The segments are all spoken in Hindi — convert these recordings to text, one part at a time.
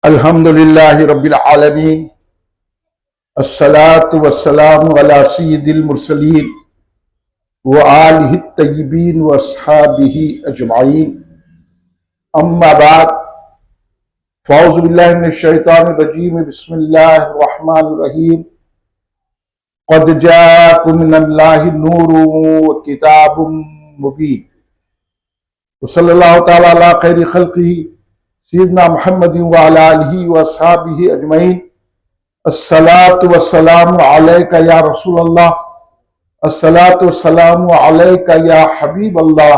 अल्हम्दुलिल्लाहि रब्बिल आलमीन अस्सलातु वस्सलामु अला सय्यिदिल मुरसलीन व आलिहि तय्यिबीन व अस्हाबिही अजमाइन अम्मा बाद फ़ौज़ु बिल्लाहि मिनश शैतानिर रजीम बिस्मिल्लाहिर रहमानिर रहीम क़द जाअकुम मिनल्लाहि नूरुन व किताबुम मुबीन व सल्लल्लाहु तआला अला खैरि खल्क़िही सय्यिदना मुहम्मदिन व अला आलिहि व अस्हाबिही अजमईन। अस्सलातु वस्सलामु अलैका या रसूल अल्लाह, अस्सलातु वस्सलामु अलैका या हबीब अल्लाह,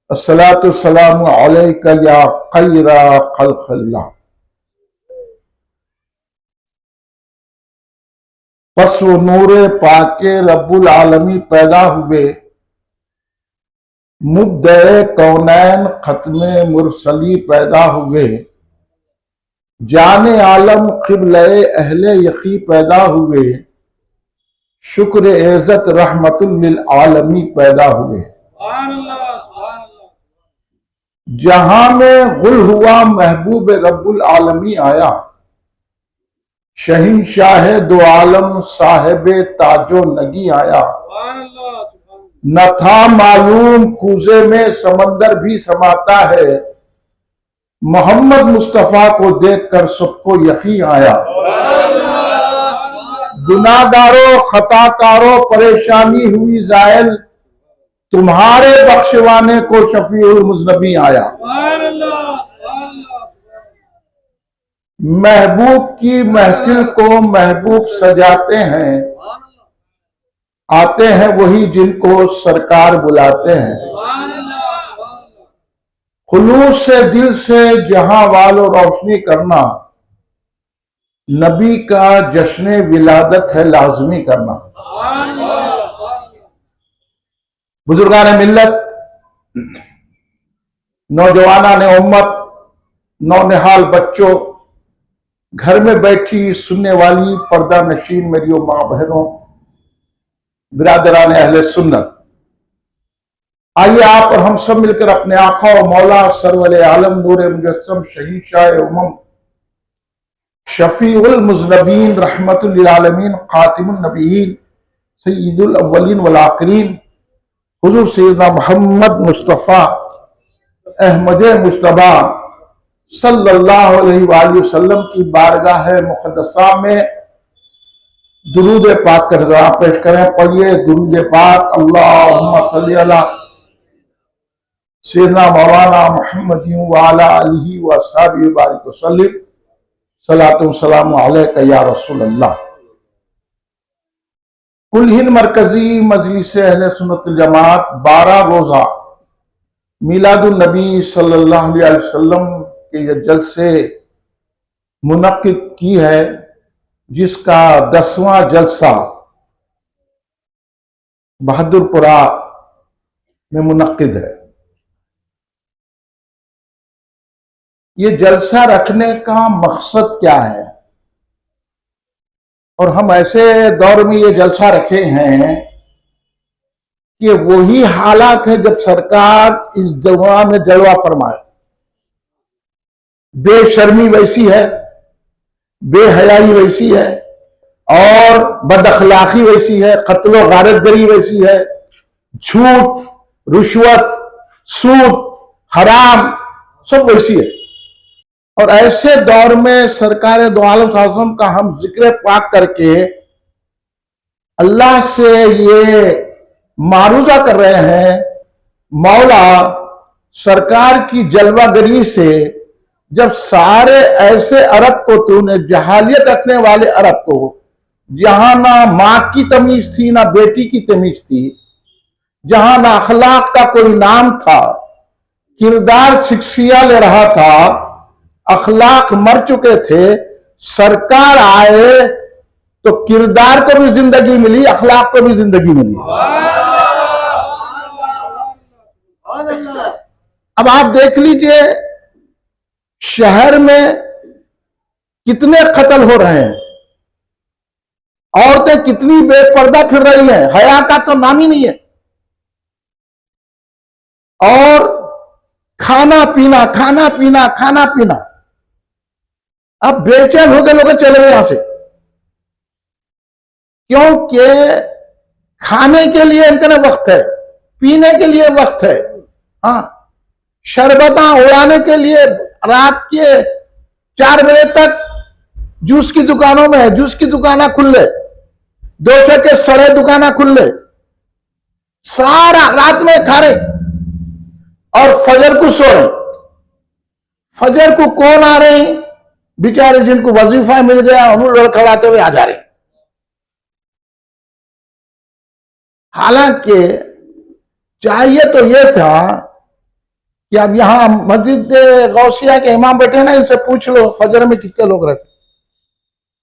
अस्सलातु वस्सलामु अलैका या खैरा खल्क़िल्लाह। बस वो नूरे पाके रब्बुल आलमी पैदा हुए, मुब्दए कौनैन खत्मे मुरसली पैदा हुए, जाने आलम क़िबले अहले यकी पैदा हुए, शुक्र इज़्ज़त रहमतुल लिल आलमी पैदा हुए। जहां में गुल हुआ महबूब रब्बुल आलमी आया, शहींशाह दो आलम साहिबे ताजो नगी आया। न था मालूम कूजे में समंदर भी समाता है, मोहम्मद मुस्तफा को देखकर सबको यकीन आया। गुनाहगारों खताकारों परेशानी हुई जायल, तुम्हारे बख्शवाने को शफीउल मुज़नबी आया। महबूब की महफिल को महबूब सजाते हैं, आते हैं वही जिनको सरकार बुलाते हैं। खुलूस से दिल से जहां वालो रोशनी करना, नबी का जश्न विलादत है लाजमी करना। बुजुर्गान मिल्लत, नौजवानान उम्मत, नौनिहाल बच्चों, घर में बैठी सुनने वाली पर्दा नशीन मेरी माँ बहनों, बिरादरान अहले सुन्नत, आइए आप और हम सब मिलकर अपने आका और मौला सरवरे आलम नूरे मुजस्सम शहींशाह उम्मम शफीउल मुज़नबीन रहमतुल लिल आलमीन खातिमुन नबीयीन सय्यिदुल अव्वलीन वल आखिरीन हुज़ूर सय्यदना मोहम्मद मुस्तफ़ा अहमद मुज्तबा सल्लल्लाहु अलैहि वसल्लम की बारगाह मुक़द्दसा में दुरूद पाक का नज़ारा पेश करें। पढ़िए दुरूद पाक। अल्लाहुम्मा सल्ली अला सय्यदना मौलाना मुहम्मदिन व अला आलिहि व अस्हाबिहि बारिक वसल्लिम सलातु सलामु अलैका या रसूल अल्लाह। कुल हिंद मरकजी मजलिस अहले सुन्नत वल जमात 12 रोजा मिलादुन नबी सल्लल्लाहु अलैहि वसल्लम के ये जलसे मुनक्किद की है, जिसका 10वां जलसा बहादुरपुरा में मुनक्किद है। ये जलसा रखने का मकसद क्या है, और हम ऐसे दौर में ये जलसा रखे हैं कि वही हालात है जब सरकार इस जगह में जलवा फरमाए। बेशर्मी वैसी है, बेहयाई वैसी है, और बदअखलाकी वैसी है, कत्लो गारतगरी वैसी है, झूठ, रुश्वत, सूद, हराम सब वैसी है। और ऐसे दौर में सरकार दो आलम साज़म का हम जिक्र पाक करके अल्लाह से ये मारूजा कर रहे हैं, मौला सरकार की जलवागरी से जब सारे ऐसे अरब को तूने, जहालियत रखने वाले अरब को, जहां ना मां की तमीज थी ना बेटी की तमीज थी, जहां ना अखलाक का कोई नाम था, किरदार शिक्षिया ले रहा था, अखलाक मर चुके थे, सरकार आए तो किरदार को भी जिंदगी मिली, अखलाक को भी जिंदगी मिली। अब आप देख लीजिए शहर में कितने कत्ल हो रहे हैं, औरतें कितनी बेपर्दा फिर रही हैं, हया का तो नाम ही नहीं है। और खाना पीना खाना पीना खाना पीना, अब बेचैन होकर लोग चले गए यहां से, क्योंकि खाने के लिए इनका वक्त है, पीने के लिए वक्त है, हाँ, शरबता उड़ाने के लिए रात के 4 बजे तक जूस की दुकानों में है, जूस की दुकाना खुले, 200 के 1.5 दुकाना खुले, सारा रात में खा रहे और फजर को सो रहे। फजर को कौन आ रहे हैं? बेचारे जिनको वजीफा मिल गया हम लड़खड़ाते हुए आ जा रहे हैं। हालांकि चाहिए तो यह था कि अब यहां मस्जिद गौसिया के इमाम बैठे ना, इनसे पूछ लो फजर में कितने लोग रहते,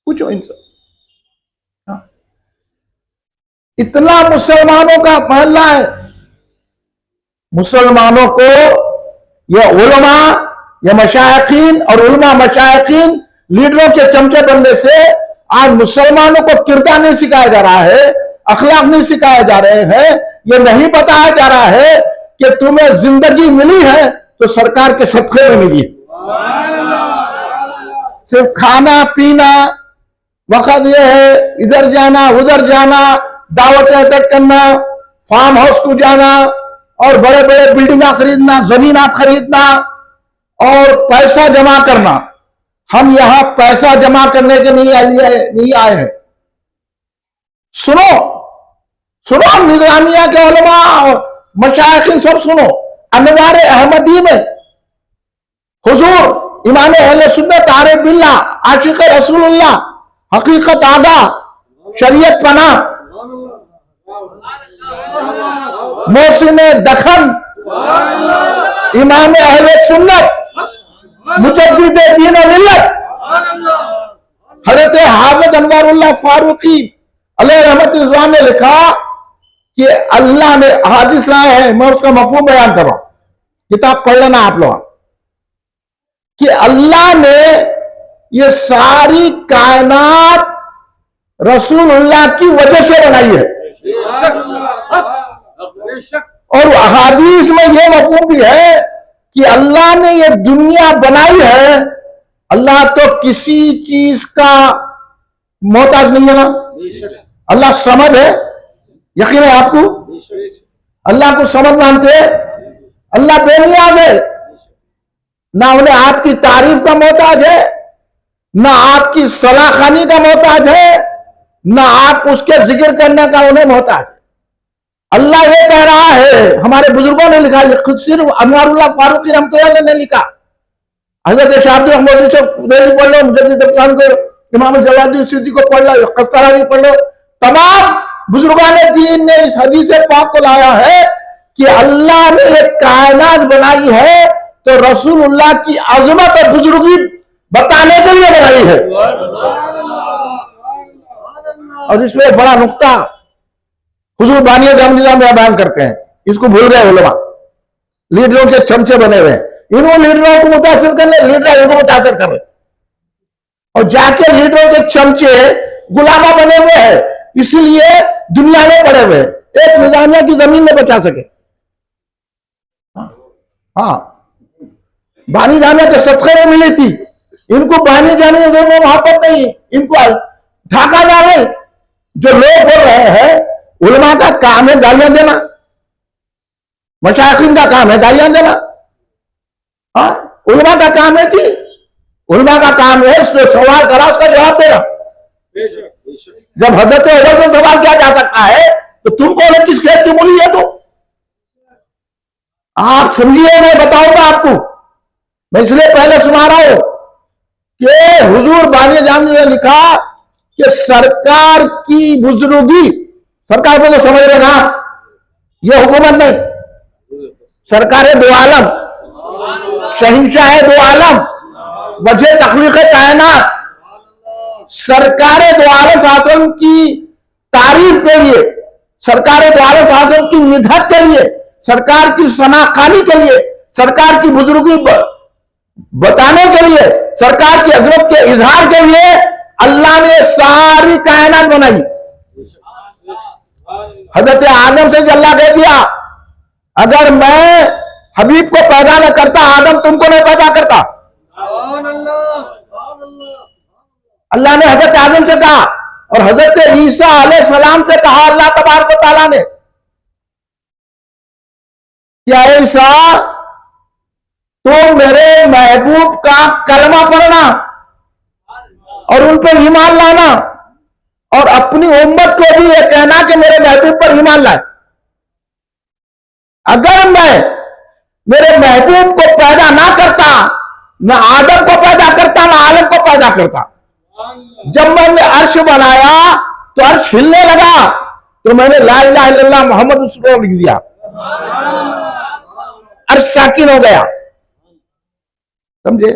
पूछो इनसे। हाँ। इतना मुसलमानों का मोहल्ला है, मुसलमानों को यह उलमा या मशाइखीन और उलमा मशाइखीन लीडरों के चमचे बनने से आज मुसलमानों को किरदार नहीं सिखाया जा रहा है, अखलाक नहीं सिखाया जा रहे हैं, यह नहीं बताया जा रहा है कि तुम्हें जिंदगी मिली है तो सरकार के सदक़े में मिली है। सिर्फ खाना पीना, वक्त यह है इधर जाना उधर जाना, दावतें अटेंड करना, फार्म हाउस को जाना और बड़े बड़े बिल्डिंग खरीदना, जमीन खरीदना और पैसा जमा करना। हम यहां पैसा जमा करने के नहीं आए हैं। सुनो सुनो, निजामिया के उलमा और मशाइखीन सब सुनो। अनवार अहमदी में हुजूर इमाम अहले सुन्नत आरिफ बिल्लाह आशिक रसूलुल्लाह हकीकत आगा शरीयत पना मोहसिन दखन इमाम अहले सुन्नत मुजद्दिद दीन और मिल्लत हजरत हाफिज अनवारुल्लाह फारूकी अलैहि रहमत रिज़वान ने लिखा कि अल्लाह ने हादिस लाए हैं, मैं उसका मफहूम बयान कर रहा हूं, किताब पढ़ लेना आप लोग, कि अल्लाह ने ये सारी कायनात रसूलुल्लाह की वजह से बनाई है। और अहादीस में यह मफहूम भी है कि अल्लाह ने ये दुनिया बनाई है, अल्लाह तो किसी चीज का मोहताज नहीं है ना, अल्लाह समद है, यकीन है आपको? अल्लाह को समद मानते हैं? अल्लाह बेनियाज है, ना उन्हें आपकी तारीफ का मोहताज है, ना आपकी सलाखानी का मोहताज है, ना आप उसके जिक्र करने का उन्हें मोहताज है। अल्लाह ये कह रहा है, हमारे बुजुर्गों ने लिखा, खुद सिर्फ अनवारुल्लाह फारूकी रहमतुल्लाह ने लिखा, हजरत शाह अब्दुल रहमान से पढ़ लो, मुजद्दिद अफसान को, इमाम जलालुद्दीन सिद्दीकी को पढ़ लो, कस्तारावी पढ़ लो, तमाम बुजुर्गान दीन ने इस हदीस पाक को लाया है कि अल्लाह ने एक कायनात बनाई है तो रसूलुल्लाह की अजमत और बुजुर्गी बताने के लिए बनाई है। और इसमें बड़ा नुक्ता हुजूर बानी जाम निजाम बयान करते हैं, इसको भूल गए उलमा, लीडरों के चमचे बने हुए, इन्हों लीडरों को मुतासिर करने, लीडर इनको मुतासिर कर रहे और जाके लीडरों के चमचे गुलामा बने हुए हैं, इसलिए दुनिया में पड़े हुए एक निजामिया की जमीन में बचा सके। हाँ, बानी जामिया के सदक़े में मिली थी, इनको बानी जामिया से मोहब्बत नहीं, इनको ढाका जा रहे। जो लोग बोल रहे हैं उलमा का काम है गालियां देना, मशाइखीन का काम है गालियां देना। हाँ, उलमा का काम है कि उलमा का काम है इसमें सवाल करा उसका जवाब देना। जब हजरत उमर से सवाल किया जा सकता है तो तुमको अलग किस खेत की मूली है? तो आप समझिए, मैं बताऊंगा आपको, मैं इसलिए पहले सुना रहा हूं कि हुजूर बानी जाम ने लिखा कि सरकार की बुजुर्गी, सरकार को तो समझ रहे ना, ये हुकूमत नहीं, सरकार है दो आलम, शहिंशाह है दो आलम, वजह तखलीक कायनात, सरकार दो आलम शासन की तारीफ के लिए, सरकार दो आलम शासन की निधत के लिए, सरकार की शनाखानी के लिए, सरकार की बुजुर्गी बताने के लिए, सरकार की अजमत के इजहार के लिए अल्लाह ने सारी कायनात बनाई। हजरत आदम से अल्लाह कह दिया, अगर मैं हबीब को पैदा न करता, आदम तुमको नहीं पैदा करता। अल्लाह ने हजरत आदम से कहा और हजरत ईसा अलैहिस्सलाम से कहा अल्लाह तबारक व तआला ने, क्या ईसा तो मेरे महबूब का कलमा पढ़ना और उन पर ईमान लाना और अपनी उम्मत को भी यह कहना कि मेरे महबूब पर ईमान लाए। अगर मैं मेरे महबूब को पैदा ना करता, ना आदम को पैदा करता, ना आलम को पैदा करता, जब मैंने अर्श बनाया तो अर्श हिलने लगा तो मैंने ला इलाहा इल्लल्लाह मोहम्मद रसूलुल्लाह लिख दिया, अर्श साकिन हो गया। समझे?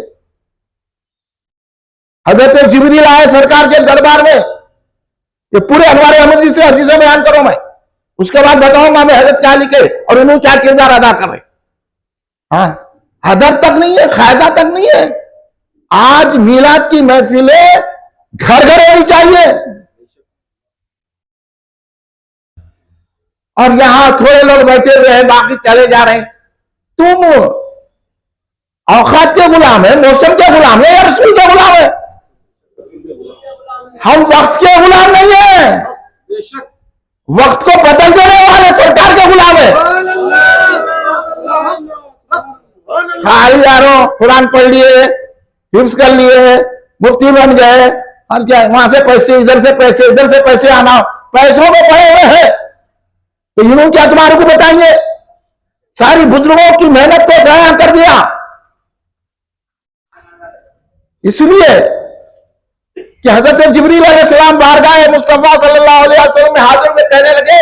हजरत जिब्रील आए सरकार के दरबार में, ये पूरे अनवार अहमदी से हदीसें बयान करो मैं, उसके बाद बताऊंगा मैं हजरत क्या लिखे और इन्होंने क्या किरदार अदा कर रहे। हाँ, अदब तक नहीं है, कायदा तक नहीं है। आज मीलाद की महफिलें घर घर होनी चाहिए और यहां थोड़े लोग बैठे हुए हैं, बाकी चले जा रहे हैं। तुम औकात के गुलाम है, मौसम के गुलाम है या रसूल के गुलाम है? हम वक्त के गुलाम नहीं है, वक्त को बदल देने वाले सरकार के गुलाम है। खाली यारों कुरान पढ़ लिए, हिफ्ज कर लिए, मुफ्ती बन गए और क्या वहां से पैसे इधर से पैसे इधर से पैसे आना, पैसों में पड़े हुए हैं तो इन्होंने क्या तुम्हारे को बताएंगे? सारी बुजुर्गों की मेहनत को ज़ाया कर दिया। इसलिए कि हजरत जिब्रील अलैहिस्सलाम बारगाह मुस्तफा सल्लल्लाहु अलैहि वसल्लम में हाजिर में कहने लगे,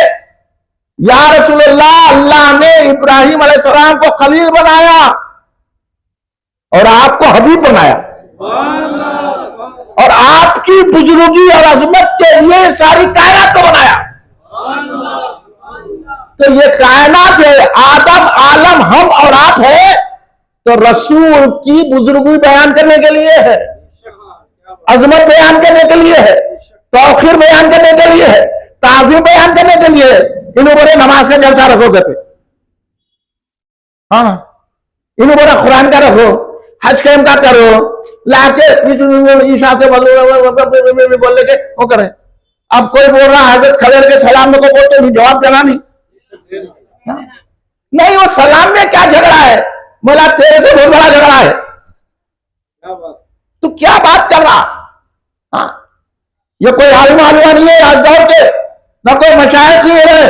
या रसूलल्लाह, अल्लाह ने इब्राहिम अलैहिस्सलाम को खलील बनाया और आपको हबीब बनाया और आपकी बुजुर्गी और अजमत के लिए सारी कायनात को बनाया। तो ये कायनात है, आदम आलम हम और आप है, तो रसूल की बुजुर्गी बयान करने के लिए है, अजमत बयान करने के लिए है, तौखीर बयान करने के लिए है, ताज़ीम बयान करने के लिए है। इन ऊपर नमाज का जलसा रखोगे थे, हाँ, इन ऊपर कुरान का रखो, हज कैम का करो, लाके ईशा से बोलने के वो करे। अब कोई बोल रहा है खबर के सलाम को बोलते नहीं, जवाब देना नहीं। नहीं, वो सलाम में क्या झगड़ा है? बोला तेरे से बहुत बड़ा झगड़ा है, तू क्या बात कर रहा? हाँ, ये कोई आलिम आलिमा नहीं है आज दौर के, ना कोई मशाइख ही है,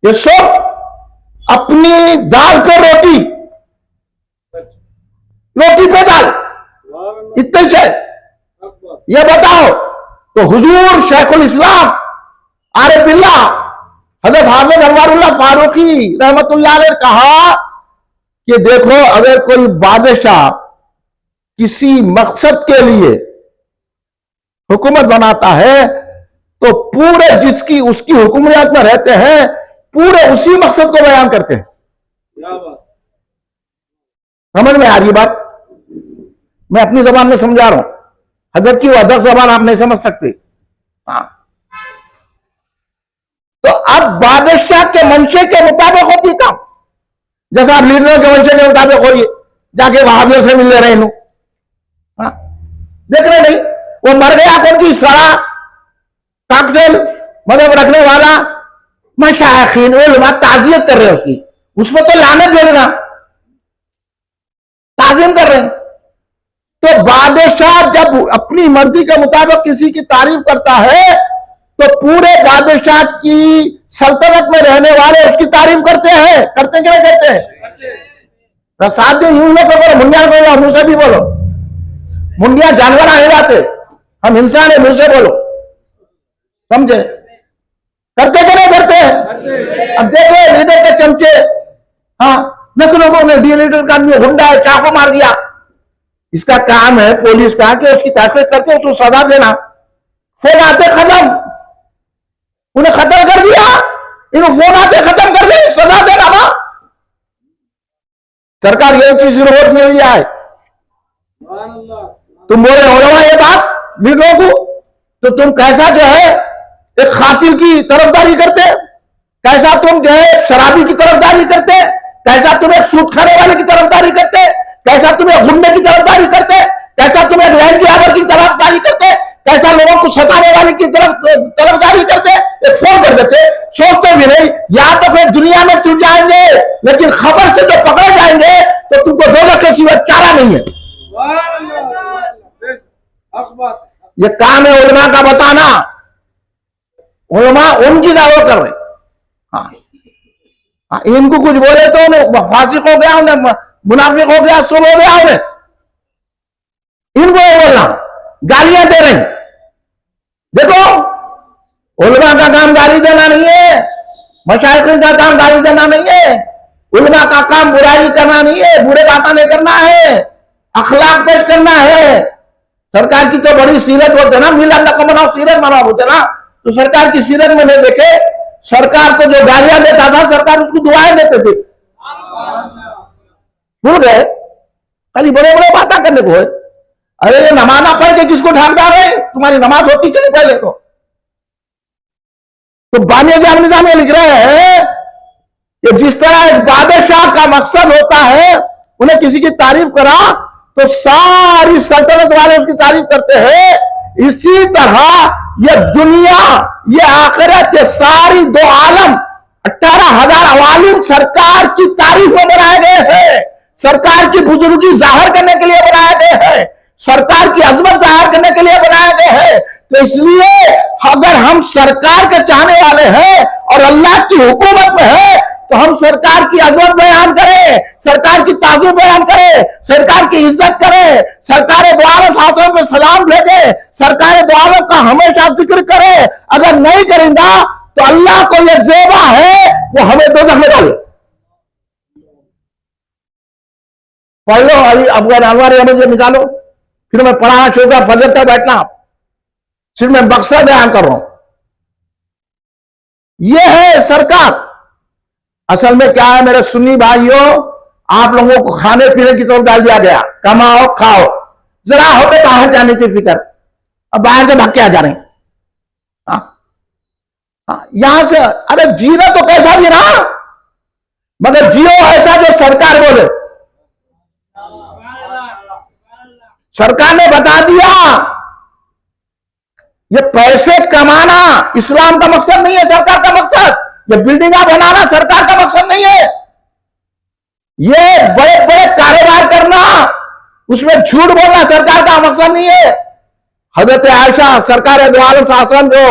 ये सब अपनी दाल पे रोटी, रोटी पे दाल, इतना ही है। ये बताओ तो हुजूर शेखुल इस्लाम आरिफ बिल्लाह हजरत हाफिज अनवारुल्लाह फारूकी रहमतुल्लाह ने कहा कि देखो, अगर कोई बादशाह किसी मकसद के लिए हुकूमत बनाता है तो पूरे जिसकी उसकी हुकूमत में रहते हैं पूरे उसी मकसद को बयान करते हैं। समझ में आ रही बात? मैं अपनी जबान में समझा रहा हूं, हजरत की अदब जबान आप नहीं समझ सकते। हाँ, तो अब बादशाह के मंशे के मुताबिक होती काम, जैसा आप लीडरों के मंशे के मुताबिक हो रही है, जाके वहाबियों से मिल ले रहे हैं। हाँ, देख रहे नहीं, वो मर गया कौन की सड़ा काकतेल मतलब रखने वाला मशाइखीन उलमा ताजियत कर रहे हैं उसकी, उसमें तो लानत भेजना, ताजीम कर रहे हैं। तो बादशाह जब अपनी मर्जी के मुताबिक किसी की तारीफ करता है तो पूरे बादशाह की सल्तनत में रहने वाले उसकी तारीफ करते हैं, करते कि नहीं करते हैं? साथ जो यूं लोग करो, मुंडिया बोलो, मुंह से भी बोलो, मुंडिया जानवर आ जाते, हम इंसान है, मुंह से बोलो, समझे? करते कि नहीं करते हैं? अब देखो लीडर के चमचे, हाँ, नक लोगों ने डी लीडर का हुंडा है, चाकू मार दिया। इसका काम है पुलिस का कि उसकी तहकीक करके उसको सजा देना। फोन आते खत्म, उन्हें खत्म कर दिया, इन्हें फोन आते खत्म कर दे, सजा देना ना। सरकार यही चीज रिपोर्ट मिल गया है। तुम बोले हो रहा ये बात लीडरों को, तो तुम कैसा जो है एक खातिल की तरफदारी करते, कैसा तुम जो है शराबी की तरफदारी करते, कैसा तुम एक सूद खाने वाले की तरफदारी करते, कैसा तुम एक गुंडे की तरफदारी करते, कैसा तुम एक लैंड की को सताने वाले की तरफदारी करते, एक फोन कर देते, सोचते भी नहीं या तो फिर दुनिया में टूट जाएंगे, लेकिन खबर से जो पकड़े जाएंगे तो तुमको दोजख के सिवा चारा नहीं है। ये काम है उलमा का बताना, उलमा उनकी दावत कर रहे। हाँ, इनको कुछ बोले तो उन्हें फासिक हो गया, उन्हें मुनाफिक हो गया, सब हो गया उन्हें। इनको बोलना, गालियां दे रहे। देखो, उलमा का काम गाली देना नहीं है, मशाइख का काम गाली देना नहीं है, उलमा का काम बुराई करना नहीं है, बुरे बातें नहीं करना है, अखलाक पेश करना है। सरकार की तो बड़ी सीरत बोलते ना, मिल अल्लाह को मनाओ, सीरत मनाओ बोलते ना, तो सरकार की सीरत में नहीं देखे, सरकार को जो गालियां देता था सरकार उसको दुआएं देते थे। भूल गए, खाली बड़े बड़े बातें करने को है। अरे ये नमाज़ पढ़ के किसको ढाक डाल रहे, तुम्हारी नमाज होती चली पहले तो बानिया जाम निजाम लिख रहे हैं कि जिस तरह एक बादशाह का मकसद होता है उन्हें किसी की तारीफ करा तो सारी सल्तनत वाले उसकी तारीफ करते हैं, इसी तरह ये दुनिया, ये आखिरत, ये सारी दो आलम 18,000 अवालिम सरकार की तारीफ में बनाए गए हैं, सरकार की बुजुर्गी जाहिर करने के लिए बनाए गए हैं, सरकार की अजमत जाहिर करने के लिए बनाए गए हैं। तो इसलिए अगर हम सरकार के चाहने वाले हैं और अल्लाह की हुकूमत में है तो हम सरकार की अजमत बयान करें, सरकार की ताज़ीम बयान करें, सरकार की इज्जत करें, सरकार दो आलम हासिल में सलाम भेजें, सरकार दो आलम का हमेशा जिक्र करें। अगर नहीं करेंगे तो अल्लाह को यह ज़ेबा है वो हमें दोज़ख में डाले। पढ़ लो अभी अफगान अनवर अहमद से निकालो, फिर मैं पढ़ाना शुरू कर, फजर तक बैठना, सिर्फ मैं मकसद बयान कर रहा हूं। यह है सरकार। असल में क्या है मेरे सुन्नी भाइयों, आप लोगों को खाने पीने की तरफ डाल दिया गया, कमाओ खाओ, जरा होते बाहर जाने की फिक्र, अब बाहर से भाग के आ जा रहे हैं। यहां से अरे जीना तो कैसा भी ना, मगर जियो ऐसा जो सरकार बोले। सरकार ने बता दिया ये पैसे कमाना इस्लाम का मकसद नहीं है, सरकार का मकसद ये बिल्डिंगा बनाना सरकार का मकसद नहीं है, ये बड़े बड़े कारोबार करना उसमें झूठ बोलना सरकार का मकसद नहीं है। हजरत आयशा सरकार दो आलम शासन जो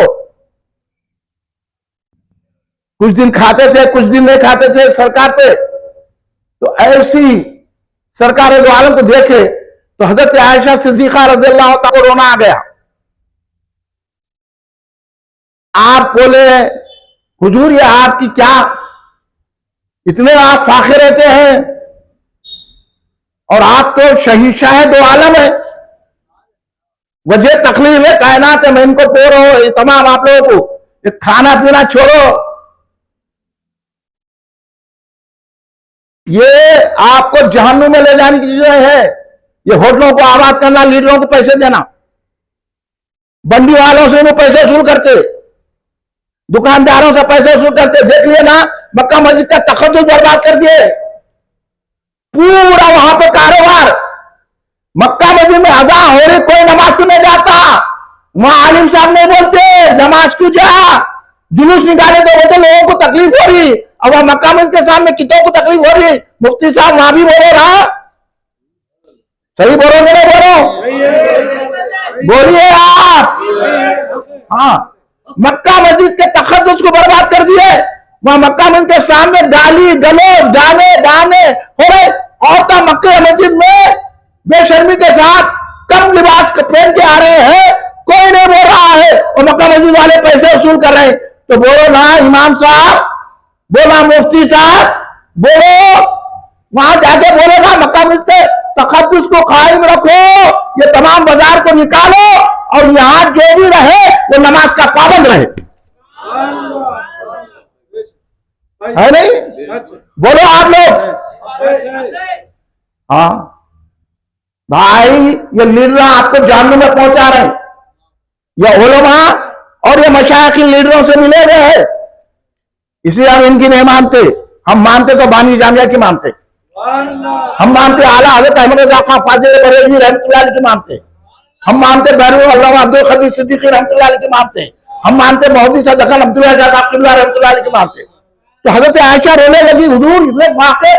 कुछ दिन खाते थे कुछ दिन नहीं खाते थे सरकार पे, तो ऐसी सरकार दो आलम को देखे तो हजरत आयशा सिद्दीका रज़ियल्लाहु तआला को रोना आ गया। आप बोले हुजूर ये आपकी क्या, इतने आप फाखिर रहते हैं और आप तो शहीशाह दो आलम है, वजह तकलीफ है कायनात है, मैं इनको बोल रहा हूं तमाम आप लोगों को, ये खाना पीना छोड़ो, ये आपको जहन्नुम में ले जाने की चीजें है। ये होटलों को आबाद करना, लीडरों को पैसे देना, बंडी वालों से वो पैसे वसूल करते, दुकानदारों से पैसे वसूल करते। देख लिए ना मक्का मस्जिद का तखद्दुस बर्बाद कर दिए, पूरा वहां पे कारोबार। मक्का मस्जिद में अज़ान हो रही, कोई नमाज को नहीं जाता, वहां आलिम साहब नहीं बोलते नमाज क्यों जा, जुलूस निकाले तो बोलते लोगों को तकलीफ हो रही, और वहां मक्का मस्जिद के सामने कितनों को तकलीफ हो रही। मुफ्ती साहब वहां भी बोलो रहा, सही बोलोगे नहीं बोलो, बोलिए आप। हाँ, मक्का मस्जिद के तखद्दुस को बर्बाद कर दिए, वहां मक्का मस्जिद के सामने गाली गलौज गाने गाने हो रहे, औरतें मक्का मस्जिद में बेशर्मी के साथ कम लिबास पहन के आ रहे हैं, कोई नहीं बोल रहा है, और मक्का मस्जिद वाले पैसे वसूल कर रहे हैं। तो बोलो ना इमाम साहब, बोला मुफ्ती साहब, बोलो वहां जाके बोलो ना मक्का मस्जिद के तखद्दुस को कायम रखो, ये तमाम बाजार को निकालो और यहां जो भी रहे वो नमाज का पाबंद रहे, है नहीं? बोलो आप लोग। हाँ भाई, ये लीडर आपको जहन्नुम में पहुंचा रहे हैं, ये उलमा और ये मशाइख लीडरों से मिले हुए हैं, इसलिए हम इनकी नहीं मानते। हम मानते तो बानी जामिया की मानते, हम मानते आला हज़रत अहमद रज़ा खां फाज़िल बरेलवी रहमतुल्लाह अलैह की मानते, हम मानते बहरू अल्लामा अब्दुल कदीर सिद्दीकी रहमतुल्लाह अलैह की मानते हैं, हम मानते मौलवी सदकन अब्दुल्लाह रहमतुल्लाह अलैह की मानते हैं। तो हजरत आयशा रोने लगी, हुजूर इतने वाक़े,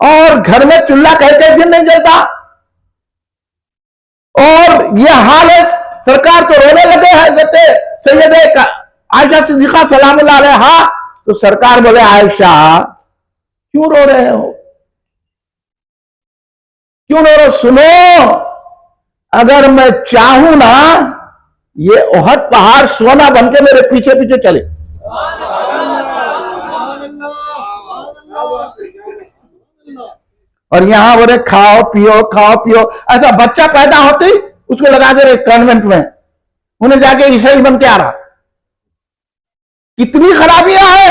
और घर में चूल्हा कई दिन नहीं जलता, और ये हाल है, सरकार तो रोने लगे हैं हजरत सैयद आयशा सिद्दीका सलामुल्लाह अलैहा। तो सरकार बोले आयशा क्यों रो रहे हो, क्यों रो रहे हो? सुनो, अगर मैं चाहूं ना, ये ओहद पहाड़ सोना बनके मेरे पीछे पीछे चले। और यहां बोले खाओ पियो। ऐसा बच्चा पैदा होते ही उसको लगा दे रहे कॉन्वेंट में, उन्हें जाके ईसाई बन के आ रहा। कितनी खराबियां हैं।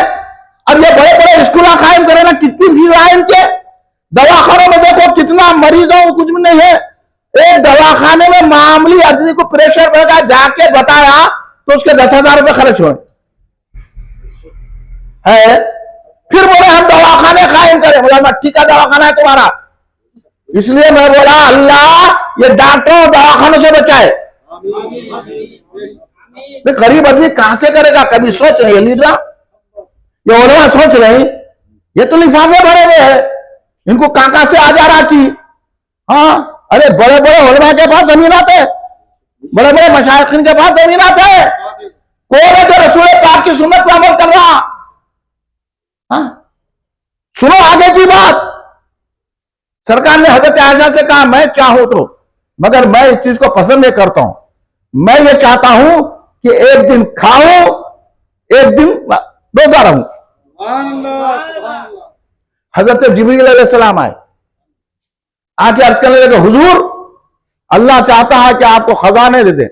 अब ये बड़े बड़े स्कूल कायम करे ना, कितनी फीस है इनके। दवाखानों में देखो कितना मरीजों को कुछ भी नहीं है। एक दवाखाने में मामूली आदमी को प्रेशर बढ़ा, जाके बताया तो उसके 10,000 रुपए खर्च हुए है। फिर बोले हम दवाखाने कायम करें, बोला मट्टी का दवाखाना है तुम्हारा। इसलिए मैं बोला अल्लाह ये डॉक्टरों दवाखानों से बचाए। तो गरीब आदमी कहां से करेगा? कभी सोच रहे लीडर, ये उलमा सोच रहे, ये तो लिफाफे भरे हुए हैं, इनको काका से आ जा रहा की। हाँ, अरे बड़े बड़े उलमा के पास जमीनात है, बड़े बड़े मशाइखिन के पास जमीनात है। कौन है जो रसूल पाक की सुन्नत पर अमल कर रहा? हाँ, सुनो आगे की बात। सरकार ने हजरत आयशा से कहा मैं चाहूं तो, मगर मैं इस चीज को पसंद नहीं करता हूं। मैं ये चाहता हूं कि एक दिन खाऊं, एक दिन रोजा रहूं। हजरत जिब्रील अलैहिस्सलाम आए, आके अर्ज करने लगे हुजूर अल्लाह चाहता है कि आपको खजाने दे दे,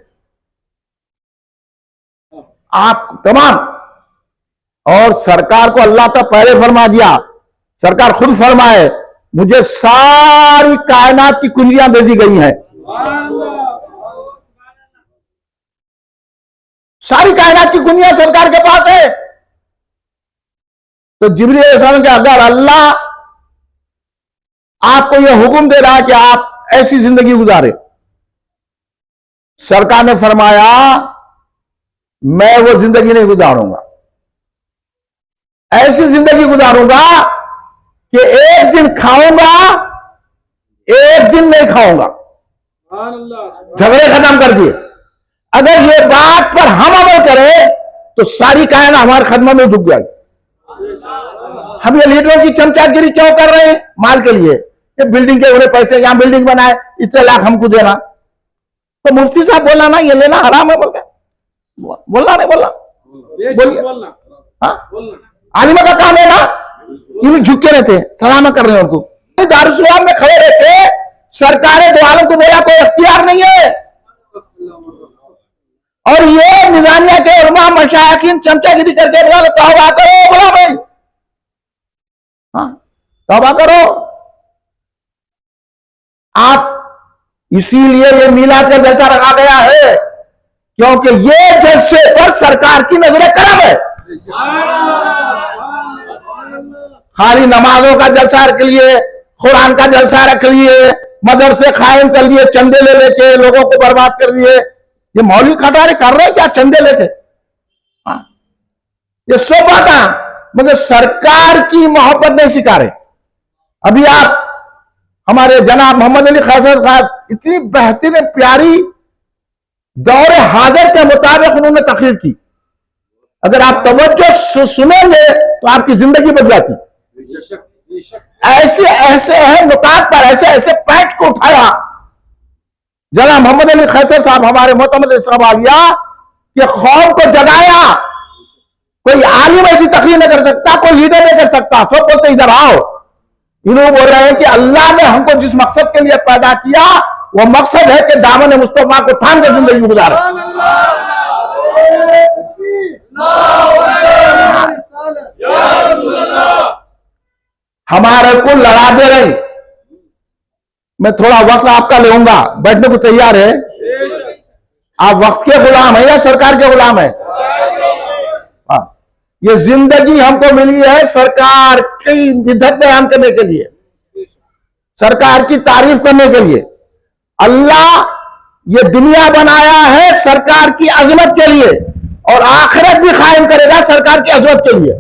आप तमाम। और सरकार को अल्लाह तो पहले फरमा दिया, सरकार खुद फरमाए मुझे सारी कायनात की कुंजियां दे दी गई हैं, सारी कायनात की कुंजियां सरकार के पास है। तो जिब्रील अलैहिस्सलाम के अगर अल्लाह आपको यह हुक्म दे रहा है कि आप ऐसी जिंदगी गुजारे, सरकार ने फरमाया मैं वो जिंदगी नहीं गुजारूंगा, ऐसी जिंदगी गुजारूंगा कि एक दिन खाऊंगा, एक दिन नहीं खाऊंगा। झगड़े खत्म कर दिए। अगर ये बात पर हम अमल करें तो सारी कायनात हमारे खदमत में झुक जाएगी। हम ये लीडरों की चमचागिरी क्यों कर रहे हैं? माल के लिए, ये बिल्डिंग के उन्हें पैसे, यहां बिल्डिंग बनाए इतने लाख हमको देना। तो मुफ्ती साहब बोलना ना ये लेना हराम है, बोलना नहीं बोलना, बोलिए। हाँ, आलिमा का काम है ना, ये झुक के रहते, सलामा कर रहे हैं उनको। दारुस्सलाम में खड़े रहते, सरकार दो आलम को बोला कोई अख्तियार नहीं है। और ये निजामिया के उलमा मशाइखिन चमचागिरी करके बोला तौबा करो, बोला भाई हाँ तौबा करो। आप इसीलिए ये मीलाद का जलसा रखा गया है क्योंकि ये जलसे पर सरकार की नजरें करम है। खाली नमाजों का जलसा रख लिए, कुरान का जलसा रख लिए, मदरसे कायम कर लिए, चंदे ले लेके लोगों को बर्बाद कर दिए। ये मौलवी खटारे कर रहे हैं क्या चंदे लेके? हाँ, ये सब बात है, मगर सरकार की मोहब्बत नहीं सिखा रहे। अभी आप हमारे जनाब मोहम्मद अली खैसर साहब इतनी बेहतरीन प्यारी दौरे हाजिर के मुताबिक उन्होंने तकरीर की, अगर आप तवज्जो सुनेंगे तो आपकी जिंदगी बदल जाती। ऐसे ऐसे अहम नुकात पर ऐसे ऐसे पैंट को उठाया जनाब मोहम्मद अली खैसर साहब हमारे मोहतरम इस्लामिया के खौफ को जगाया। कोई आलिम ऐसी तकरीर नहीं कर सकता, कोई लीडर नहीं कर सकता। सब बोलते इधर आओ। इन्होंने बोल रहे हैं कि अल्लाह ने हमको जिस मकसद के लिए पैदा किया वो मकसद है कि दामन मुस्तफा को थाम कर जिंदगी गुजारे। हमारे को लड़ा दे रही। मैं थोड़ा वक्त आपका लूंगा, बैठने को तैयार है? आप वक्त के गुलाम है या सरकार के गुलाम है? हाँ, ये जिंदगी हमको मिली है सरकार की इज्जत बयान करने के लिए, सरकार की तारीफ करने के लिए। अल्लाह ये दुनिया बनाया है सरकार की अजमत के लिए और आखिरत भी कायम करेगा सरकार की अजमत के लिए।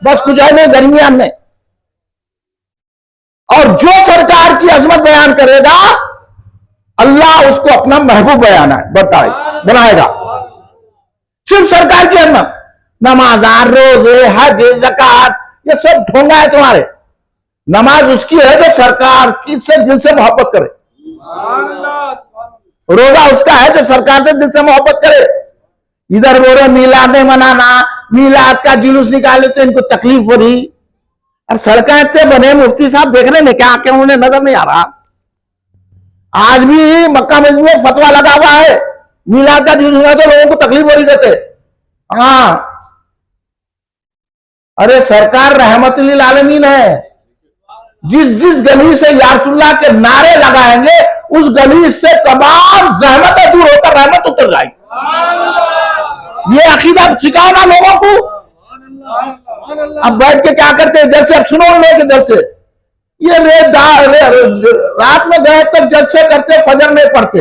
बस कुछ है नहीं दरमियान में। और जो सरकार की अजमत बयान करेगा अल्लाह उसको अपना महबूब बनाएगा। सिर्फ सरकार की अजमत, नमाज, रोजे, हज, ज़कात, ये सब ढोंगा है तुम्हारे। नमाज उसकी है जो सरकार की से दिल से मोहब्बत करे, रोजा उसका है जो सरकार से दिल से मोहब्बत करे। इधर बोलो मीलाद नहीं मनाना, मीलाद का जुलूस निकाले तो इनको तकलीफ हो रही। और सड़कें इतने बने, मुफ्ती साहब देख रहे हैं क्या क्या उन्हें नजर नहीं आ रहा। आज भी मक्का मस्जिद में फतवा लगा हुआ है मीलाद का जुलूस तो लोगों को तकलीफ हो रही कहते। हाँ, अरे सरकार रहमतुल आलमीन है। जिस जिस गली से या रसूलुल्लाह के नारे लगाएंगे उस गली से तमाम जहमतें दूर होकर रहमत उतर जाएगी। ये अकीदा सिखाओ ना लोगों को। अब बैठ के क्या करते हैं जलसे, अब सुनो लोग के जलसे, ये रात में गए तक जलसे करते, फजर नहीं पढ़ते।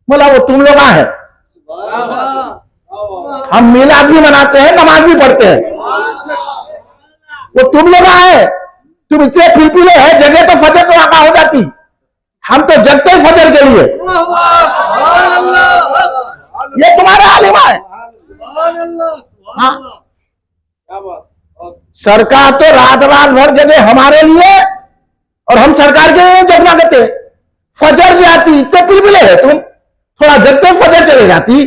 बोला वो तुम लोग है, हम मिलाद भी मनाते हैं, नमाज भी पढ़ते हैं, वो तुम लोग है। तुम इतने पिलपिले हैं, जगह तो फजर तो आका हो जाती, हम तो जगते ही फजर के लिए। ये तुम्हारा आलिमा है। हाँ, सरकार तो रात रात भर जगह हमारे लिए और हम सरकार के लिए जगना करते। फजर जाती, इतने पिलपिले है तुम, थोड़ा जगते फजर चले जाती।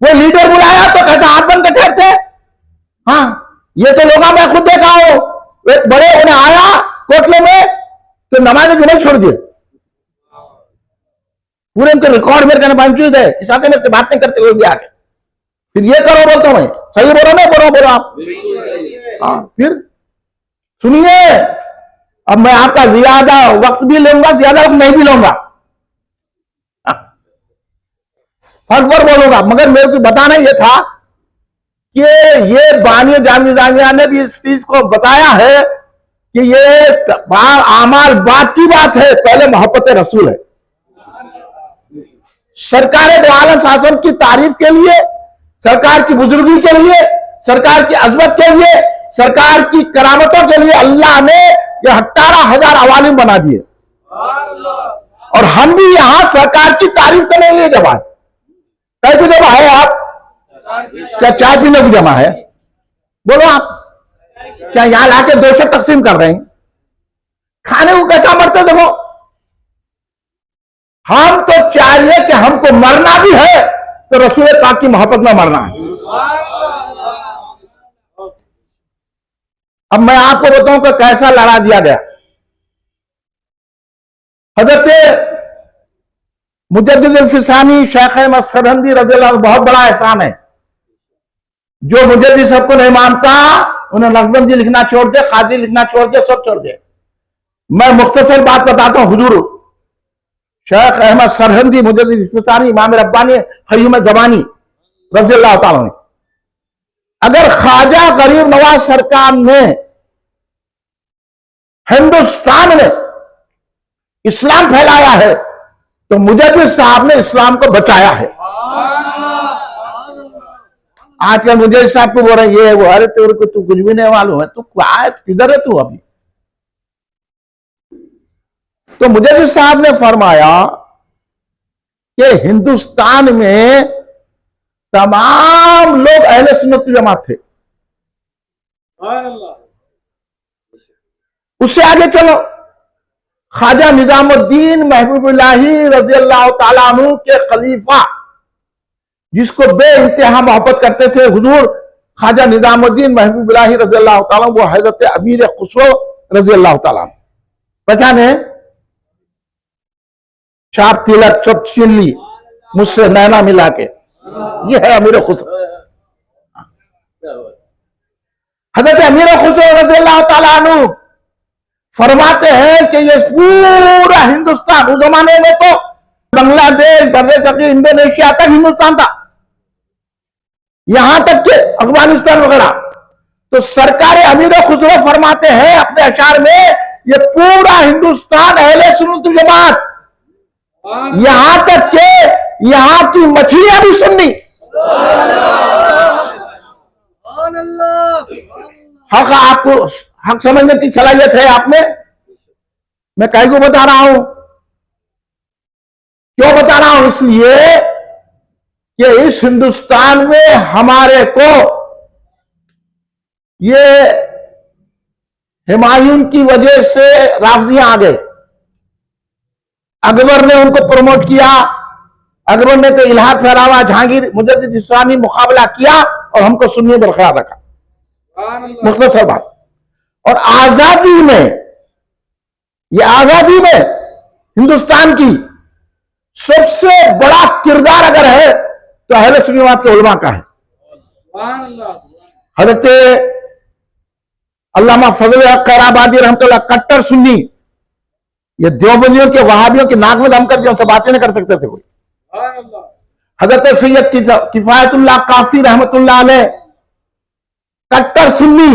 वो लीडर बुलाया तो कैसा हाथ बन के ठहरते। हाँ, ये तो लोग मैं खुद देखा हूं, एक बड़े उन्हें आया कोटले में तो नमाज जुमे छोड़ दिए। पूरे उनके रिकॉर्ड मेरे कहने बावजूद है, इस आते मेरे से बात नहीं करते हुए भी आके फिर ये करो बोलता हूं मैं, सही बोलो नहीं बोलो आप। हाँ, फिर सुनिए, अब मैं आपका ज्यादा वक्त भी लूंगा, ज्यादा वक्त नहीं भी लूंगा, फर्क बोलूंगा। मगर मेरे को बताना ये था कि ये बानी जामिया ने भी इस चीज को बताया है कि ये आमाल बात की बात है, पहले मोहब्बत रसूल है। सरकार दो आलम शासन की तारीफ के लिए, सरकार की बुजुर्गी के लिए, सरकार की अजमत के लिए, सरकार की करामतों के लिए अल्लाह ने ये 18,000 अवालिम बना दिए। और हम भी यहां सरकार की तारीफ करने के लिए जमा है। कैसे जमा है आप? क्या चाय पीने की जमा है? बोलो आप, क्या यहां लाके 200 तकसीम कर रहे हैं? खाने को कैसा मरते देखो। हम तो चाहिए कि हमको मरना भी है तो रसूल पाक की मोहब्बत में मरना है। अब मैं आपको बताऊं कि कैसा लड़ा दिया गया। हजरत मुजद्दिद अल-फिसानी शेख अहमद सरहंदी रज़ियल्लाहु अन्हु, बहुत बड़ा एहसान है। जो मुजद्दिद सबको नहीं मानता उन्हें नक्शबंदी लिखना छोड़ दे, खाजी लिखना छोड़ दे, सब छोड़ दे। मैं मुख्तसर बात बताता हूं। हुजूर शेख अहमद सरहंदी मुजद्दिद अल-फिसानी, इमाम रब्बानी, क़य्यूम ज़मानी रज़ियल्लाहु ताला अन्हु, अगर ख्वाजा गरीब नवाज सरकार ने हिंदुस्तान में इस्लाम फैलाया है तो मुजद्दिद साहब ने इस्लाम को बचाया है। आजकल मुजद्दिद साहब को बोल रहे ये वो, अरे तेरे को तू कुछ भी नहीं मालूम है, तू किधर है तू अभी। तो मुजद्दिद साहब ने फरमाया कि हिंदुस्तान में तमाम लोग अहले सुन्नत जमात थे। उससे आगे चलो, ख्वाजा निजामुद्दीन महबूबुल्लाही रज़ियल्लाहु ताला अन्हु के खलीफा, जिसको बेइंतहा मोहब्बत करते थे हुजूर ख्वाजा निजामुद्दीन महबूबुल्लाही रज़ियल्लाहु ताला, वो हजरत अमीर खुसरो रज़ियल्लाहु ताला। पहचाने? चाप तिलक सब छीन ली मुझसे नैना मिला के, ये है अमीर खुसरो। हजरत अमीर खुसरो रज़ियल्लाहु ताला अन्हु फरमाते हैं कि ये पूरा हिंदुस्तान, उस जमाने में तो बांग्लादेश, बर्रे इंडोनेशिया तक हिंदुस्तान था, यहां तक कि अफगानिस्तान वगैरह। तो सरकार अमीर खुसरो फरमाते हैं अपने अशार में, ये पूरा हिंदुस्तान अहले सुन्नत जमात यहां तक के यहां की मछलियां भी सुन्नी। हक आपको हक समझने की सलाहियत है आप में। मैं कई को बता रहा हूं, क्यों बता रहा हूं? इसलिए कि इस हिंदुस्तान में हमारे को ये हुमायूं की वजह से राफजियां आ गए। अकबर ने उनको प्रमोट किया। अकबर ने तो इलाहाद फहरावा, जहांगीर मुजद्दिद इस्लामी मुकाबला किया और हमको सुन्नी बरकरार रखा। मुख्तसर बात। और आजादी में, ये आजादी में हिंदुस्तान की सबसे बड़ा किरदार अगर है तो अहले सुन्नी के उलमा का है। हजरत अल्लामा फजल हक खैराबादी रहमतुल्लाह कट्टर सुन्नी, ये देवबंदियों के वहाबियों की नाक में दम कर दिया, उनसे बातें नहीं कर सकते थे कोई। हजरत सैयद किफायतुल्लाह काफी रहमतुल्लाह अलैह कट्टर सुन्नी,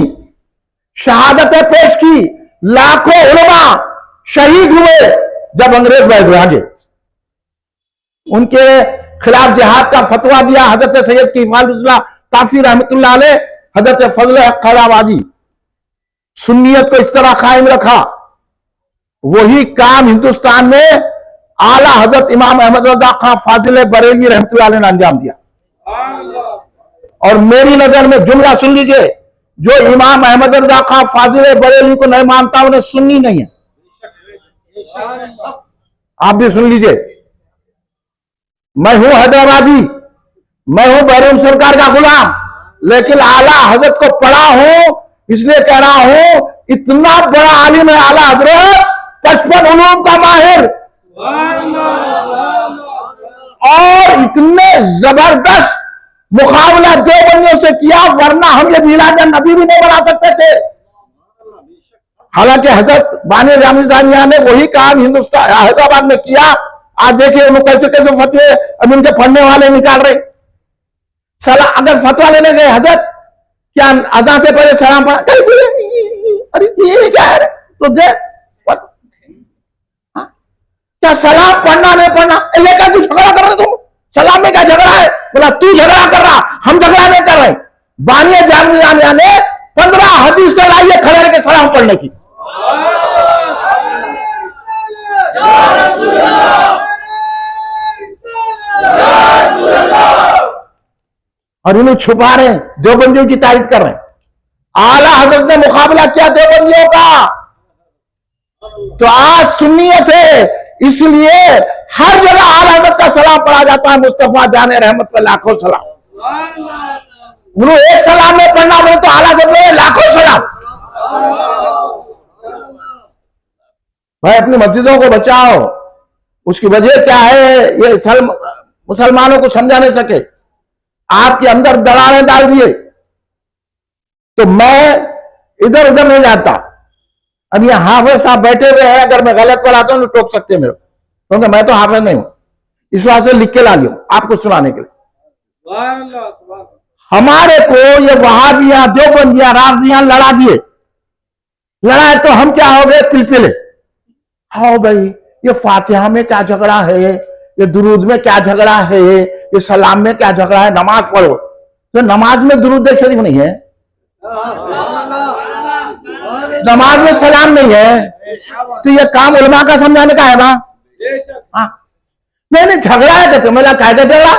शहादतें पेश की, लाखों उलमा शहीद हुए जब अंग्रेज भागे। उनके खिलाफ जिहाद का फतवा दिया हजरत सैयद किफायतुल्लाह काफी रहमतुल्लाह अलैह। हजरत फजल हक खैराबादी सुन्नियत को इस तरह कायम रखा। वही काम हिंदुस्तान में आला हजरत इमाम अहमद रजा खां फाजिल बरेली रहमतुल्लाह अलैह ने अंजाम दिया। और मेरी नजर में जुमला सुन लीजिए, जो इमाम अहमद रजा खां फाजिल बरेली को नहीं मानता उन्हें सुन्नी नहीं है। आप भी सुन लीजिए, मैं हूं हैदराबादी, मैं हूं बहरून सरकार का गुलाम, लेकिन आला हजरत को पढ़ा हूं, इसलिए कह रहा हूं इतना बड़ा आलिम है आला हजरत, 55 उलूम का माहिर, और इतने जबरदस्त मुकाबला देवबंदियों से किया, वरना हम ये मिलाद नबी भी नहीं बना सकते थे। हालांकि हजरत बानी जामी जानिया ने वही काम हिंदुस्तान हैदराबाद में किया। आज देखिए उन्होंने कैसे कैसे फतवे अब उनके पढ़ने वाले निकाल रहे। अगर फतवा लेने गए, हजरत क्या अज़ान से पहले सलाम पढ़ा, अरे ये क्या है, तो दे क्या सलाम पढ़ना नहीं पढ़ना, ये क्या तू झगड़ा कर रहे, तुम सलाम में क्या झगड़ा है? बोला तू झगड़ा कर रहा, हम झगड़ा नहीं कर रहे। बानिया जामिया ने 15 हदीस से लाइए खड़े के सलाम पढ़ने की। और इन्हें छुपा रहे हैं, देवबंदियों की तारीफ कर रहे हैं। आला हजरत ने मुकाबला किया देवबंदियों का, तो आज सुन्नियत है, इसलिए हर जगह आला हजरत का सलाम पढ़ा जाता है। मुस्तफा जाने रहमत का लाखों सलाम। उन्होंने एक सलाम में पढ़ना बोले तो आला हजरत ने लाखों सलाम। भाई अपनी मस्जिदों को बचाओ। उसकी वजह क्या है, ये मुसलमानों को समझा नहीं सके, आपके अंदर दरारें डाल दिए। तो मैं इधर उधर नहीं जाता। अब ये हाफिज साहब बैठे हुए हैं, अगर मैं गलत पढ़ाता हूं तो टोक सकते हैं मेरे, क्योंकि मैं तो हाफिज नहीं हूं। इस वजह से लिख के ला लियो आपको सुनाने के लिए। हमारे को ये वहाबियां देवबंदियां राफजियां लड़ा दिए, लड़ाए तो हम क्या हो गए, पिलपिले। हाँ भाई, ये फातिहा में क्या झगड़ा है, ये दुरूद में क्या झगड़ा है, ये सलाम में क्या झगड़ा है, नमाज पढ़ो। तो नमाज में दुरूद शरीफ नहीं है, नमाज में सलाम नहीं है, तो ये काम उलमा का समझाने का है ना। नहीं झगड़ा है कहते, मेरा क्या झगड़ा,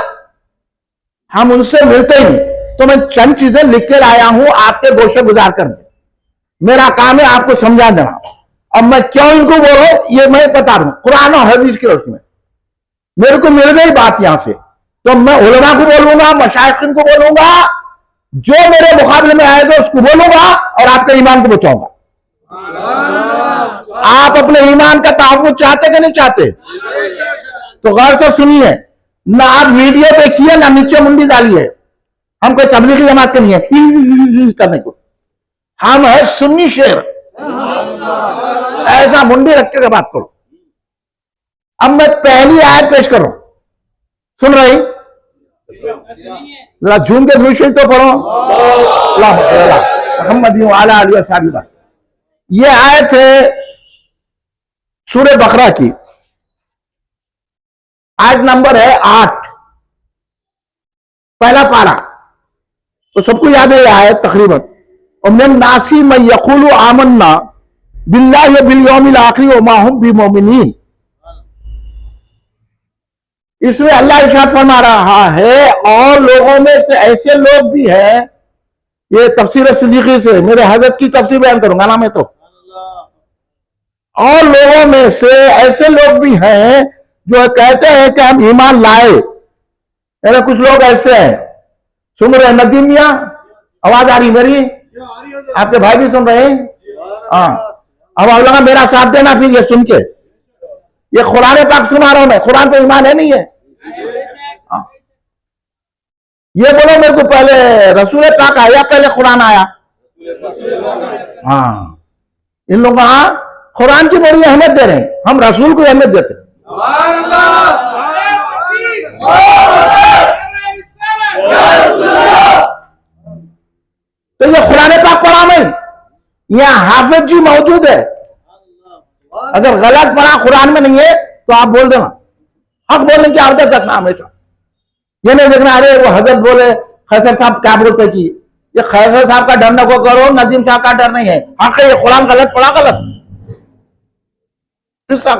हम उनसे मिलते ही नहीं। तो मैं चंद चीजें लिख के लाया हूं आपके गोशे गुजार करके, मेरा काम है आपको समझा देना। अब मैं क्यों इनको बोल रहा हूं ये मैं बता रहा हूं, कुरान और हदीस की रोशनी में मेरे को मिल गई बात यहां से, तो मैं उलमा को बोलूंगा, मशाइखिन को बोलूंगा, जो मेरे मुकाबले में आएगा उसको बोलूंगा और आपके ईमान को बचाऊंगा। आप अपने ईमान का तहफ़्फ़ुज़ चाहते कि नहीं चाहते? तो गौर से सुनिए, ना आप वीडियो देखिए ना नीचे मुंडी डालिए। हम कोई तबलीगी जमात के नहीं है करने को, हम है सुन्नी शेर, ऐसा मुंडी रख के बात करो। अब मैं पहली आयत पेश करूं, सुन रही? जरा झूम के दुरूद तो पढ़ो, मोहम्मद वाला आलिया साहिबा। ये आयत है सूरह बकरा की, आयत नंबर है 8, पहला पारा, तो सबको याद है यह आयत तकरीबन। और मिन नासी में यकुलु आमन्ना बिल्लाहि बिल यौमिल आखिर व मा हुम बिमुमिनीन। इसमें अल्लाह इरशाद फरमा रहा है, और लोगों में से ऐसे लोग भी हैं, ये तफसीर सिद्दीकी से मेरे हजरत की तफसीर बयान करूंगा ना मैं तो, और लोगों में से ऐसे लोग भी हैं जो कहते हैं कि हम ईमान लाए। यानी कुछ लोग ऐसे हैं, सुन रहे नदीम मियां, आवाज आ रही मेरी? आपके भाई भी सुन रहे हैं? हाँ, अब आप लगा मेरा साथ देना फिर ये सुन के, ये कुरान पाक सुना रहा हूं मैं, कुरान पे ईमान है नहीं है? हाँ। ये बोलो मेरे को, पहले रसूल पाक आया पहले कुरान आया? हाँ, इन लोग कुरान की बड़ी अहमियत दे रहे हैं, हम रसूल को अहमियत देते हैं। तो ये कुरान पाक पढ़ा मैं, यहां हाफिज जी मौजूद है, अगर गलत पढ़ा कुरान में नहीं है तो आप बोल देना, हक बोलने की आदत रखना हमेशा। ये नहीं देखना अरे वो हजरत बोले, खैसर साहब क्या बोलते कि ये खैसर साहब का डर न को करो, नदीम साहब का डर नहीं है, हक है, ये कुरान गलत पढ़ा गलत किसका।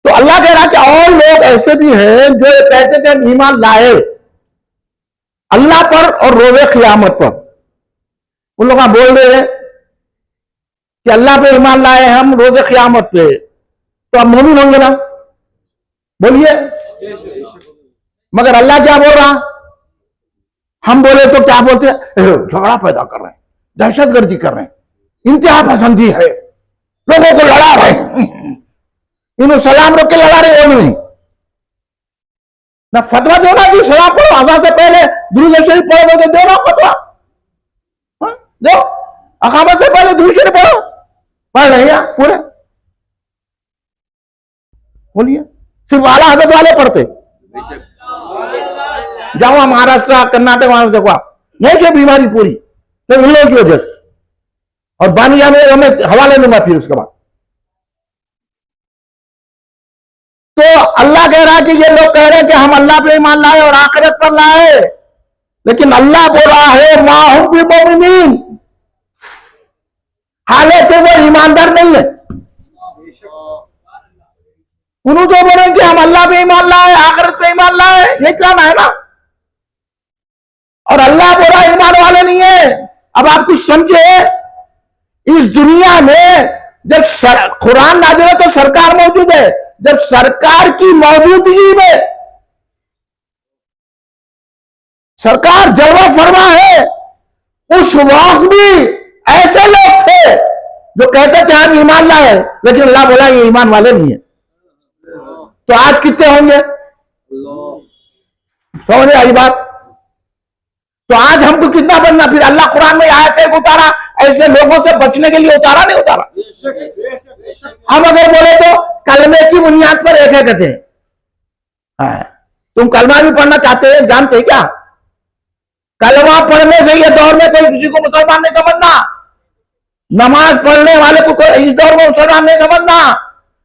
तो अल्लाह कह रहा कि और लोग ऐसे भी हैं जो कहते थे ईमान लाए अल्लाह पर और रोज़े क़यामत पर। उन लोग बोल रहे हैं कि अल्लाह पे ईमान लाए हम, रोज़े क़यामत पे, तो अब मोमिन होंगे ना? बोलिए। मगर अल्लाह क्या बोल रहा? हम बोले तो क्या बोलते हैं? झगड़ा पैदा कर रहे हैं, दहशतगर्दी कर रहे हैं, इंतहा पसंदी है, लोगों को लड़ा रहे हैं, इन्हों सलाम रोक के लड़ा रहे हो नहीं ना। फतवा दो ना कि सलाम पढ़ो, अज़ान से पहले दुरूद शरीफ पढ़ो, तो दो ना फतवा, दो। अकामत से पहले दुरूद शरीफ पढ़ो, पढ़ रहे हैं पूरे? बोलिए। सिर्फ आला हजरत वाले पढ़ते? जाओ महाराष्ट्र कर्नाटक वहां देखो आप, यही से बीमारी पूरी, तो इन लोगों की वजह से। और बानिया में हमें हवाले लूंगा फिर उसके बाद। तो अल्लाह कह रहा है कि ये लोग कह रहे हैं कि हम अल्लाह पे ईमान लाए और आखिरत पर लाए, लेकिन अल्लाह बोल रहा है मा हुम बिमुमिनीन, हालांकि वो ईमानदार नहीं है। उन्होंने जो बोले कि हम अल्लाह पे ईमान लाए, आखिरत पे ईमान लाए, ये कहना है ना। और अल्लाह बोला ईमान वाले नहीं है। अब आप कुछ समझे, इस दुनिया में जब कुरान नाज़िल है तो सरकार मौजूद है, जब सरकार की मौजूदगी में सरकार जलवा फरमा है, उस वक्त भी ऐसे लोग थे जो कहते थे हम ईमान लाए, लेकिन अल्लाह बोला ये ईमान वाले नहीं है। तो आज कितने होंगे? समझ आई बात? तो आज हमको कितना बनना? फिर अल्लाह कुरान में आयत एक उतारा, ऐसे लोगों से बचने के लिए उतारा नहीं उतारा? हम अगर बोले तो कलमे की बुनियाद पर एक है कहते हैं। तुम कलमा भी पढ़ना चाहते हैं, जानते हैं क्या? कलमा पढ़ने से ये दौर में कोई किसी को मुसलमान नहीं समझना, नमाज पढ़ने वाले को इस दौर में मुसलमान नहीं समझना,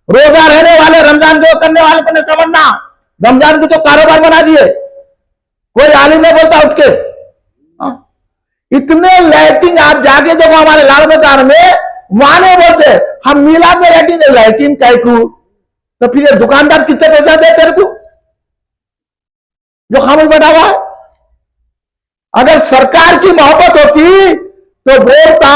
रोजा रहने वाले, रमजान को करने वाले को नहीं समझना। रमजान को तो कारोबार बना दिए, कोई आलिम नहीं बोलता उठ के। इतने लाइटिंग आप जाके देखो हमारे लाल बाजार में, वहां नहीं बोलते हम मिलाद में लाइटिंग, लाइटिंग कैकू, तो फिर ये दुकानदार कितने पैसा दे तेरे को जो खामोश बैठा हुआ है? अगर सरकार की मोहब्बत होती तो बोलता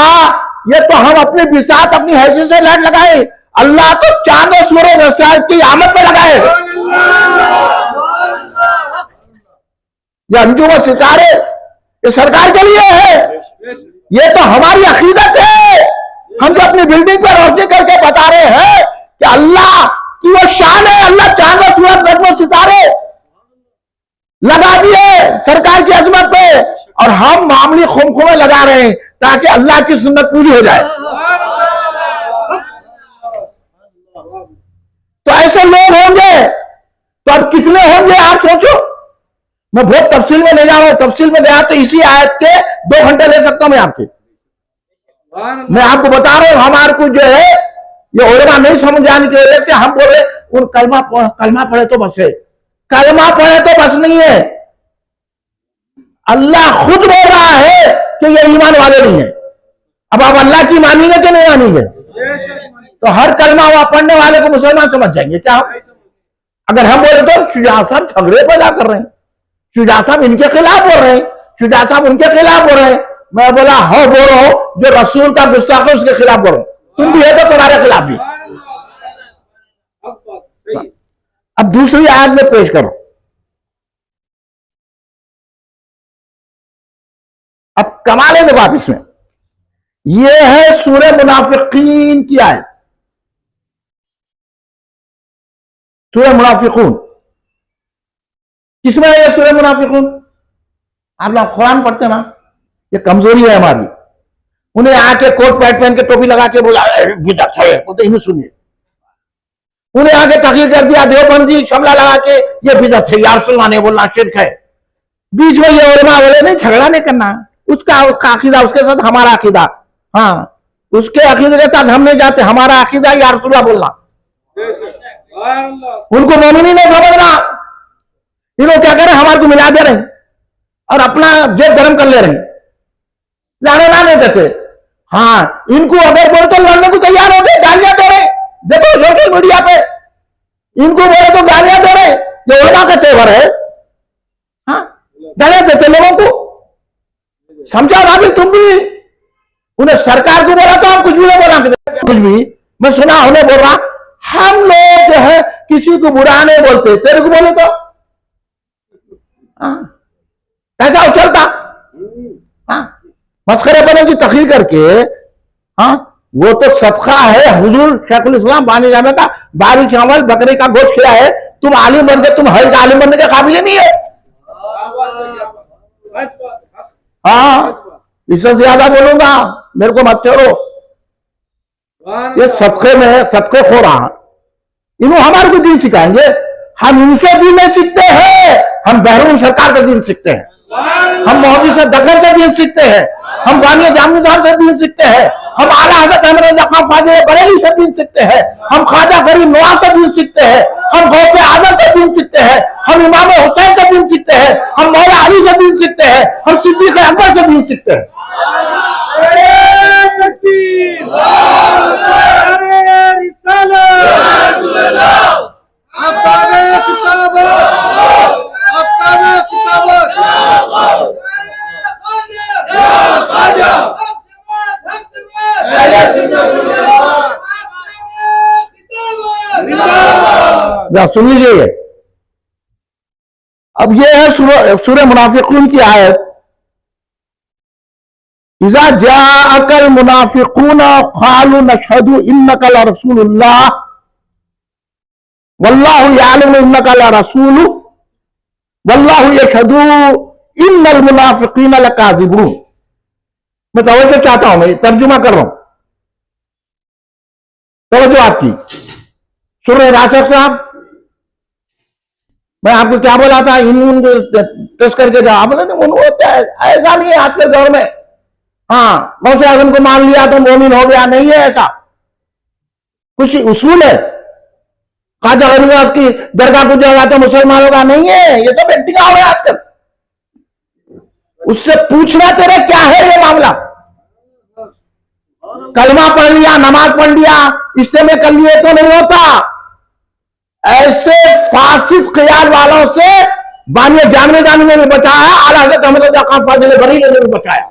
ये तो हम अपनी बिसात अपनी हैसियत से लाइट लगाए, अल्लाह तो चांद और सूरज की आमद पे लगाए। ये अंजुम सितारे ये सरकार के लिए है, ये तो हमारी अकीदत है। हम जो अपनी बिल्डिंग पर रोशनी करके बता रहे हैं कि अल्लाह की वो शान है, अल्लाह चांद और सूरज नजम सितारे लगा दिए सरकार की अजमत पे, और हम मामूली खुमखुमे लगा रहे हैं ताकि अल्लाह की सुन्नत पूरी हो जाए। तो ऐसे लोग होंगे तो अब कितने होंगे आप सोचो। मैं बहुत तफसील में नहीं जा रहा हूं, तफसील में गया तो इसी आयत के 2 घंटे ले सकता हूं मैं आपके। मैं आपको बता रहा हूं हमारे को जो है ये उलमा नहीं समझ आने की वजह से हम बोल रहे उन कलमा पढ़े तो बस है। कलमा पढ़े तो बस नहीं है, अल्लाह खुद बोल रहा है कि ये ईमान वाले नहीं है। अब आप अल्लाह की मानेंगे कि नहीं मानेंगे? तो हर कलमा वहां पढ़ने वाले को मुसलमान समझ जाएंगे क्या? अगर हम बोले तो शुजा साहब झगड़े पैदा कर रहे हैं, शुजा साहब इनके खिलाफ बोल रहे हैं, शुजा साहब उनके खिलाफ बोल रहे हैं। मैं बोला हो बोल रहा हूं, जो रसूल का गुस्ताख है उसके खिलाफ बोल रहा हूं, तुम भी है तो तुम्हारे खिलाफ भी। अब दूसरी आयत में पेश करो। अब कमाल है देखो आप इसमें, यह है सूरह मुनाफिकीन की आयत, सूरह मुनाफिकून। किसमें है यह सूरह मुनाफिकून? आप लोग कुरान पढ़ते ना, ये कमजोरी है हमारी। उन्हें आके कोट पैंट पहन के टोपी लगा के बोला बिदअत है, बोलते सुनिए। उन्हें आके तकरीर कर दिया देवबंदी शमला लगा के ये बिदअत है, यार सुल्ला ने बोलना शिर्क है। बीच में ये उलमा बोले नहीं झगड़ा नहीं करना, उसका अकीदा उसके साथ हमारा अकीदा, हाँ उसके अकीदे के साथ हम नहीं जाते, हमारा अकीदा या रसूलुल्लाह बोलना। उनको मोमिनी नहीं समझना। ये लोग क्या करें, हमारे को मिला दे रहे और अपना जेब गर्म कर ले रहे, लड़े ना नहीं देते। हाँ इनको अगर बोले तो लड़ने को तैयार हो गए, गालियां दे रहे। देखो सोशल मीडिया पे इनको बोले तो गालियां दे रहे, ये उलमा का तेवर है। हाँ गालियां देते लोगों को, समझा ना भी तुम भी। उन्हें सरकार को बोला तो हम कुछ भी नहीं बोला, कुछ भी मैं सुना उन्हें बोल रहा हम लोग जो है किसी को बुरा नहीं बोलते, तेरे को बोले तो कैसा उछलता। हाँ मस्खरेपने की तकरीर करके, हाँ वो तो सदका है हुजूर शेखुल इस्लाम बानी जामे का बारी चावल बकरे का गोश्त खिला है, तुम आलिम बन के तुम हज का आलिम बनने के काबिल नहीं है। हाँ इससे ज्यादा बोलूंगा मेरे को मत छोड़ो। ये सदके में सदके खो रहा, इन्हों हमारे को दीन सिखाएंगे। हम इनसे दीन नहीं सीखते हैं, हम बहरून सरकार का दीन सीखते हैं, हम मोदी से दखन से दीन सीखते हैं, हम बानिया जामनीदार से दीन सीखते हैं, हम आला हज़रत अहमद रज़ा खां फाज़िल बरेली से दीन सीखते हैं, हम ख्वाजा गरीब नवाज से दीन सीखते हैं, हम गौसे आजम से दीन सीखते हैं, हम इमाम हुसैन से दीन सीखते हैं, हम मौला अली से दीन सीखते हैं, हम सिद्दीक़ अकबर से दीन सीखते हैं। सुन लीजिए, अब यह है सूरह मुनाफिकून की आयत। इज़ा जाअकल मुनाफिकून क़ालू नशहदु इन्नका लरसूलुल्लाह वल्लाहु यअलमु इन्नका लरसूलुहु वल्लाहु यशहदु इन्नल मुनाफिकीन लकाज़िबून। मैं तवज्जो चाहता हूं, मैं तर्जुमा कर रहा हूं, तवज्जो आपकी। सुन रहे राशिद साहब, मैं आपको क्या बोला था, इन टेस्ट करके जाओ, बोले ऐसा नहीं है आज के दौर में। हाँ गौसे आजम को मान लिया तो मोमिन हो गया, नहीं है ऐसा। कुछ उसूल है, ख्वाजा गरीब नवाज की दरगाह को जाएगा तो मुसलमान होगा, नहीं है। ये तो बेटिका हो गया आजकल। उससे पूछना तेरे क्या है ये मामला। कलमा पढ़ लिया, नमाज पढ़ लिया, इस्तेमे कर लिए तो नहीं होता। ऐसे फासिक ख्याल वालों से बानिया जामनीदार ने भी बचाया, आला हज़रत अहमद रज़ा खां फाज़िल बरेली ने भी बचाया।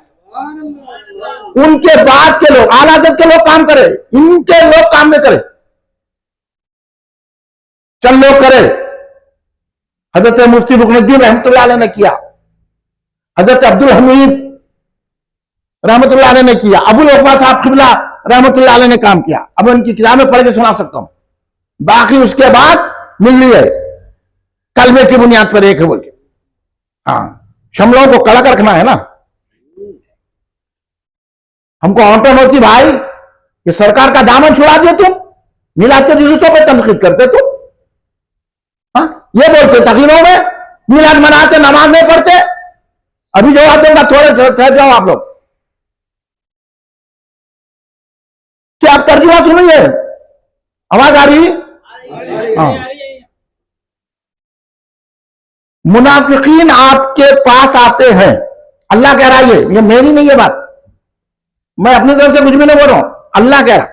उनके बाद के लोग, आला हज़रत के लोग काम करे, इनके लोग काम नहीं करे, चंद लोग करे। हजरत मुफ्ती रुकनुद्दीन रहमतुल्लाह अलैह ने किया, हजरत अब्दुल हमीद रहमतुल्लाह अलैह ने किया, अबुल वफा साहब क़िबला रहमतुल्लाह अलैह ने काम किया। अब उनकी किताबें पढ़ के सुना सकता हूं, बाकी उसके बाद मिल रही है कलमे की बुनियाद पर एक है बोल के। हाँ शमलों को कड़क रखना है ना। हमको ऑटो होती भाई, ये सरकार का दामन छुड़ा दिए तुम, मिलाद के जुलूसों पर तनकीद करते तुम। हाँ ये बोलते तकरीरों में मिलाद मनाते, नमाज नहीं पढ़ते। अभी जो आते हैं थोड़े ठहर जाओ आप लोग, क्या आप तर्जुमा सुनिए। आवाज आ रही? हाँ। मुनाफिकीन आपके पास आते हैं, अल्लाह कह रहा है, ये मेरी नहीं है बात, मैं अपनी तरफ से कुछ भी नहीं बोल रहा हूं, अल्लाह कह रहा।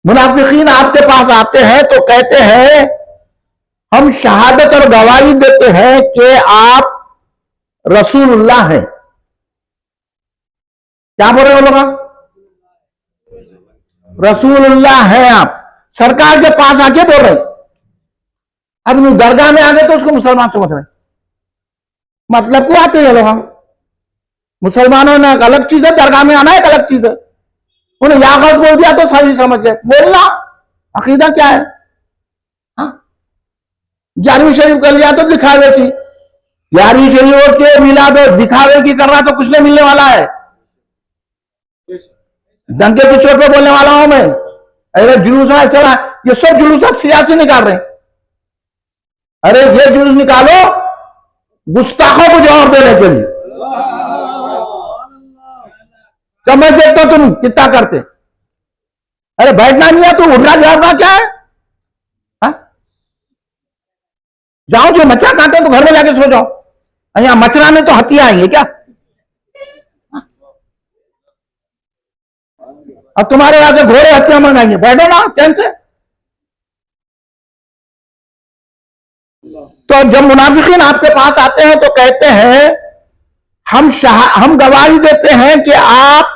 मुनाफिकीन आपके पास आते हैं तो कहते हैं हम शहादत और गवाही देते हैं कि आप रसूलुल्लाह हैं। क्या बोल रहे हो लोग? रसूलुल्लाह है आप, सरकार के पास आके बोल रहे। अब दरगाह में आ गए तो उसको मुसलमान समझ रहे, मतलब क्या आते हैं लोग? मुसलमानों ने एक अलग चीज है, दरगाह में आना एक अलग चीज है। उन्हें यागत बोल दिया तो सही समझ गए। बोलना अकीदा क्या है? 11वीं शरीफ कर लिया तो दिखावे की, 11वीं शरीफ के मिला दो, दिखावे की कर रहा तो कुछ नहीं मिलने वाला है। डंके की चोट पे बोलने वाला हूं मैं। अरे जुलूस चला, ये सब जुलूस सियासी निकाल रहे हैं। अरे ये जुलूस निकालो गुस्ताखों को जवाब देने के लिए। तो मैं देखता तुम कितना करते। अरे बैठना नहीं है तो उठना जाना क्या है? हा? जाओ, जो मच्छर काटे तो घर में जाके सो जाओ। यहाँ मच्छरा में तो हत्या आएंगे क्या? अब तुम्हारे यहां से घोड़े हत्या मंगाएंगे, बैठो ना चैन से। तो जब मुनाफिकीन आपके पास आते हैं तो कहते हैं हम गवाही देते हैं कि आप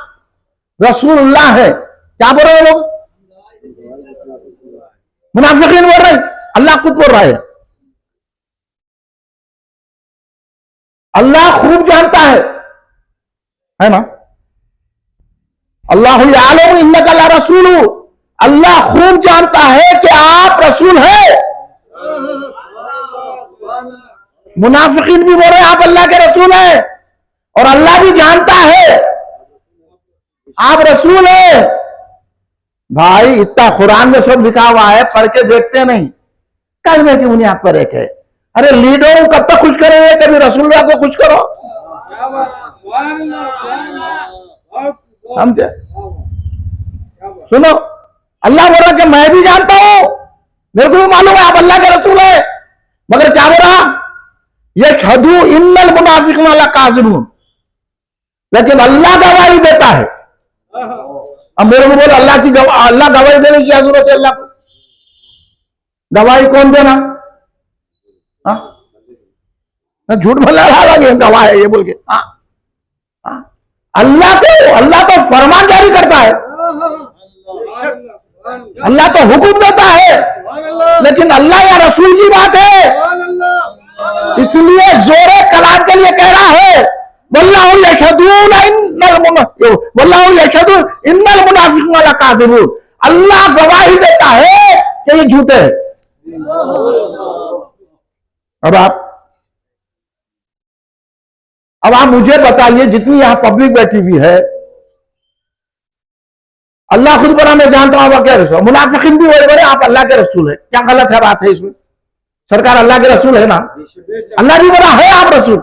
रसूलुल्लाह है। क्या बोल रहे हैं लोग? मुनाफिकीन बोल रहे हैं, अल्लाह खुद बोल रहा है। अल्लाह खूब जानता है ना? अल्लाह यालमु इन्नका लरसूलु, अल्लाह खूब जानता है कि आप रसूल है। मुनाफिकीन भी बोल रहे हैं आप अल्लाह के रसूल हैं, और अल्लाह भी जानता है आप रसूल है। भाई इतना कुरान में सब लिखा हुआ है, पढ़ के देखते नहीं। कलमे की बुनियाद पर एक है। अरे लीडरों को कब तक खुश करेंगे? कभी रसूलुल्लाह को खुश करो, समझे? सुनो, अल्लाह बोल रहा कि मैं भी जानता हूं, मेरे को भी मालूम है आप अल्लाह के रसूल है, मगर क्या बोल रहा? ये छदू इन्नल मुनाफिकीन लकाज़िबून, लेकिन अल्लाह गवाही देता है। अब मेरे को बोल अल्लाह गवाही देने की क्या जरूरत है? अल्लाह को गवाही कौन देना? झूठ बोलने वाला गवाह है ये बोल के। अल्लाह तो फरमान जारी करता है, अल्लाह तो हुक्म देता है, लेकिन अल्लाह या रसूल की बात है। इसलिए जोरे कलाम के लिए कह रहा है वल्लाहु यशहदु इन्नल मुनाफिकीन लकाज़िबून, अल्लाह गवाही देता है कि ये झूठे हैं। अब आप मुझे बताइए, जितनी यहां पब्लिक बैठी हुई है, अल्लाह खुद बड़ा मैं जानता हूं आप क्या रसूल, मुनाफिकीन भी वही बड़े आप अल्लाह के रसूल है। क्या गलत है बात है इसमें? सरकार अल्लाह के रसूल है ना, अल्लाह भी बड़ा है आप रसूल,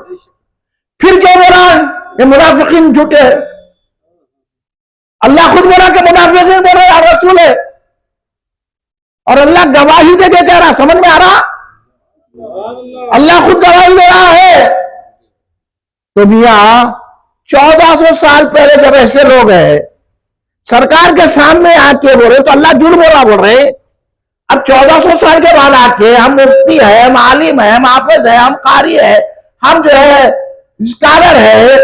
फिर क्यों बोला ये मुनाफिकीन झूठे है? अल्लाह खुद बोला कि मुनाफिकीन बोल रहे आप रसूल है, और अल्लाह गवाही दे के कह रहा। समझ में आ रहा? अल्लाह खुद गवाही दे रहा है। तो मियां 1400 साल पहले जब ऐसे लोग हैं सरकार के सामने आके बोल रहे तो अल्लाह झूठ बोल रहे। अब 1400 साल के बाद आके हम मुफ्ती है, हम आलिम है, हम हाफिज है, हम कारी है, हम जो है स्कॉलर है,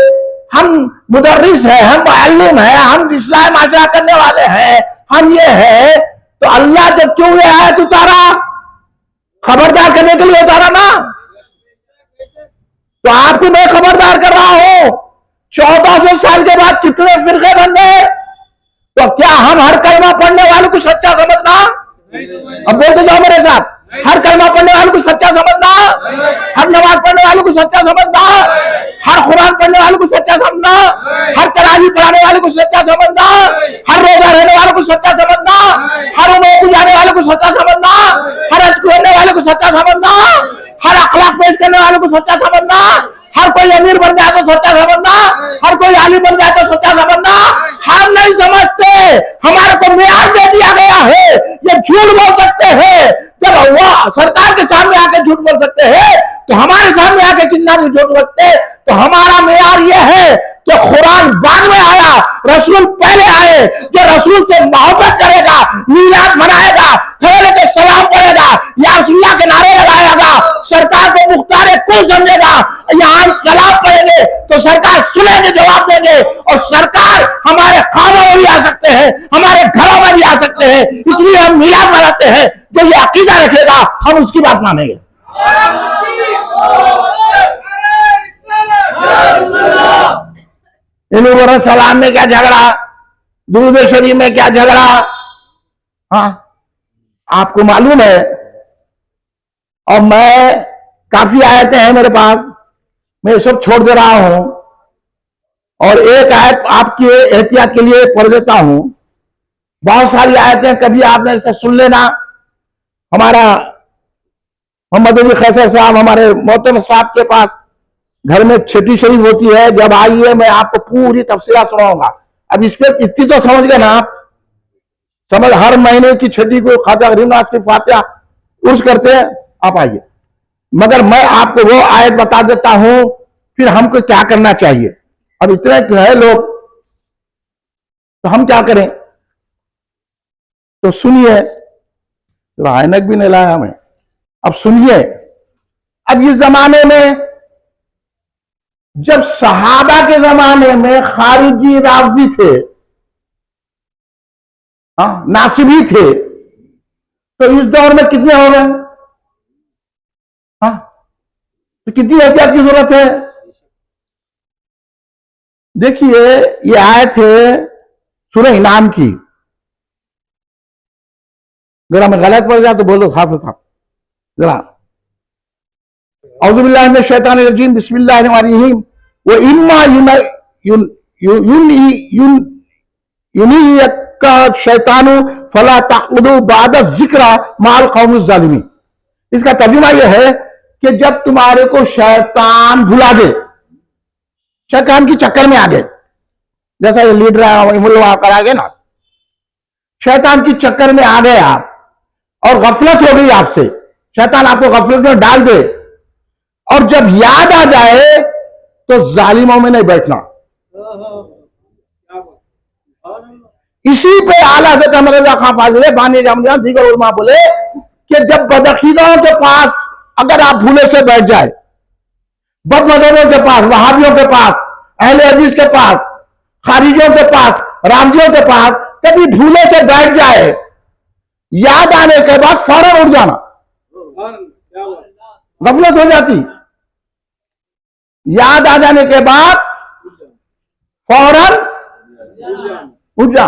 हम मुदर्रिस है, हम मुअल्लिम है, हम इस्लाम आचरा करने वाले हैं, हम ये है, तो अल्लाह जब क्यों ये आयत उतारा? खबरदार करने के लिए उतारा ना। तो आपको मैं खबरदार कर रहा हूं, 1400 साल के बाद कितने फिरके बन गए? तो क्या हम हर कलमा पढ़ने वाले को सच्चा समझना? अब बोलते जाओ मेरे साथ, हर कलमा पढ़ने वाले को सच्चा समझना, हर नमाज पढ़ने वाले को सच्चा समझना, हर कुरान पढ़ने वाले को सच्चा समझना, हर तरावी पढ़ाने वाले को सच्चा समझना, हर रोजा रहने वाले को सच्चा समझना, हर उम्र को जाने वाले को सच्चा समझना, हर हज करने वाले को सच्चा समझना, हर अखलाक पेश करने वाले को सच्चा समझना, हर कोई अमीर बन जाए तो सच्चा समझना, हर कोई आलिम बन जाए तो सच्चा समझना। हम नहीं समझते, हमारे को मियार दे दिया गया है झूठ बोल सकते हैं, जब वह सरकार के सामने आके झूठ बोल सकते हैं, तो हमारे सामने आके कितना भी झूठ बोलते। तो हमारा मेयार यह है कि कुरान बाद में आया, रसूल पहले आए। जो रसूल से मोहब्बत करेगा, मीलाद मनाएगा, खड़े के सलाम पढ़ेगा, या रसूलुल्लाह के नारे लगाएगा, सरकार को मुख्तार कुल समझेगा, यहाँ सलाम पढ़ेंगे तो सरकार सुनेंगे, जवाब देंगे। और सरकार हमारे खानों में भी आ सकते हैं, हमारे घरों में भी आ सकते हैं, इसलिए हम मीलाद मनाते हैं। जो ये अकीदा रखेगा हम उसकी बात मानेंगे। इन सलाम में क्या झगड़ा, दुरूद शरीफ में क्या झगड़ा? हाँ, आपको मालूम है। और मैं काफी आयतें हैं मेरे पास, मैं सब छोड़ दे रहा हूं और एक आयत आपकी एहतियात के लिए पढ़ देता हूं। बहुत सारी आयतें कभी आपने इसे सुन लेना। हमारा मोहम्मद अली खैसर साहब, हमारे मोहतरम साहब के पास घर में छठी शरीफ होती है, जब आइए मैं आपको पूरी तफसीलात सुनाऊंगा। अब इस पर इतनी तो समझ गए ना आप, समझ, हर महीने की छठी को खाजा गरीबनाज की फातिहा उर्स करते हैं। आप आइए, मगर मैं आपको वो आयत बता देता हूं, फिर हमको क्या करना चाहिए। अब इतने है लोग, तो हम क्या करें? तो सुनिए, तो ऐनक भी नहीं लाया हमें। अब सुनिए, अब इस जमाने में, जब सहाबा के जमाने में खारिजी राफजी थे, हाँ, नासिबी थे, तो इस दौर में कितने हो गए? हाँ, तो कितनी एहतियात की जरूरत है? देखिए, ये आयत है सूरह इनाम की। जरा मैं गलत पड़ जाए तो बोलो हाफिज साहब जरा। औज़ु बिल्लाहि मिनश शैतानिर रजीम, बिस्मिल्लाहिर रहमानिर रहीम। व इम्मा युनय्यका शैतानु फला तक़ुदु बाद ज़िक्रा माल कौमिज़ ज़ालिमीन। इसका तर्जुमा यह है कि जब तुम्हारे को शैतान भुला दे, शैतान की चक्कर में आ गए, जैसा ये लीडर मुल्ला कर आ गए ना, शैतान की चक्कर में आ गए आप और गफलत हो गई आपसे, शैतान आपको गफलत में डाल दे, और जब याद आ जाए तो जालिमों में नहीं बैठना। इसी पे आला हज़रत अहमद रज़ा खां फाज़िले बानी जामिया दीगर उलमा बोले कि जब बदअकीदों के पास अगर आप भूले से बैठ जाए, बदमज़हबों के पास, वहाबियों के पास, अहले हदीस के पास, खारिजियों के पास, राफजियों के पास कभी भूले से बैठ जाए, याद आने के बाद फौरन उठ जाना, गफलत हो जाती, याद आ जाने के बाद फौरन उठ जा।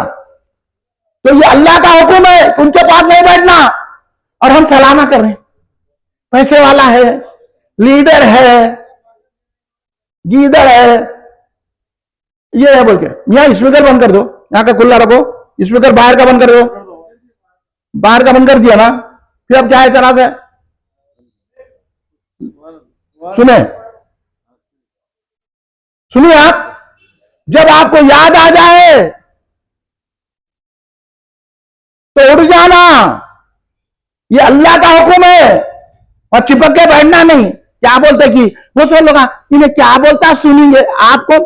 तो ये अल्लाह का हुक्म है, उनके पास नहीं बैठना। और हम सलामा कर रहे हैं, पैसे वाला है, लीडर है, गीदड़ है, ये है बोल के, मियाँ स्पीकर बंद कर दो, यहां का खुला रखो, स्पीकर बाहर का बंद कर दो, बाहर का बंद कर दिया ना, फिर अब क्या है इतराज है? सुने, सुनिए आप, जब आपको याद आ जाए तो उठ जाना, ये अल्लाह का हुक्म है, और चिपक के बैठना नहीं। क्या बोलते कि वो सब लोग इन्हें क्या बोलता सुनेंगे आपको,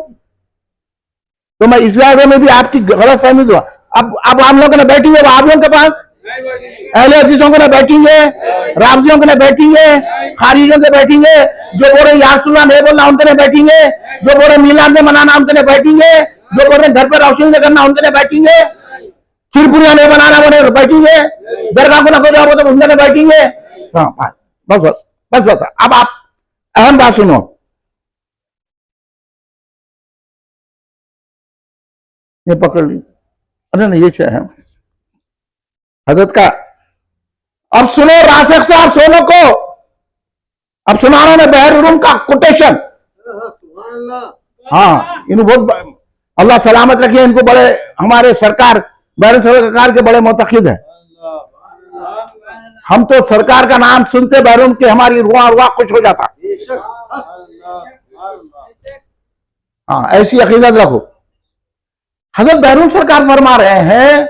तो मैं इस बारे में भी आपकी गलत फहमी दूंगा। अब हम लोग ने बैठेंगे आप लोगों के पास, अहले हदीसों को ना बैठेंगे, राफजियों को ना बैठेंगे, खारिजियों के बैठेंगे, जो बोले यासुल्लाह नहीं बोलना उनके ने बैठेंगे, जो बोले मिलाद में मनाना उनके ने बैठेंगे, जो बोले घर पर रोशनी नहीं करना उनके ने बैठेंगे, खीरपुरिया नहीं बनाना बोले बैठेंगे, दरगाह को ना खोजा तो उनके ने बैठेंगे। हाँ, बस बस बस बस। अब आप अहम बात सुनो, ये पकड़ ली, अरे नहीं ये क्या है हजरत का। अब सुनो राशिक साहब, सोनो को अब सुना रहा मैं बहर उलूम का कोटेशन। हाँ, इन्हें बहुत अल्लाह सलामत रखे, इनको बड़े हमारे सरकार बहर सरकार के बड़े मोतक़िद है। हम तो सरकार का नाम सुनते बहरून के हमारी रुआ खुश हो जाता। हाँ, ऐसी अकीदत रखो। हजरत बहरून सरकार फरमा रहे हैं,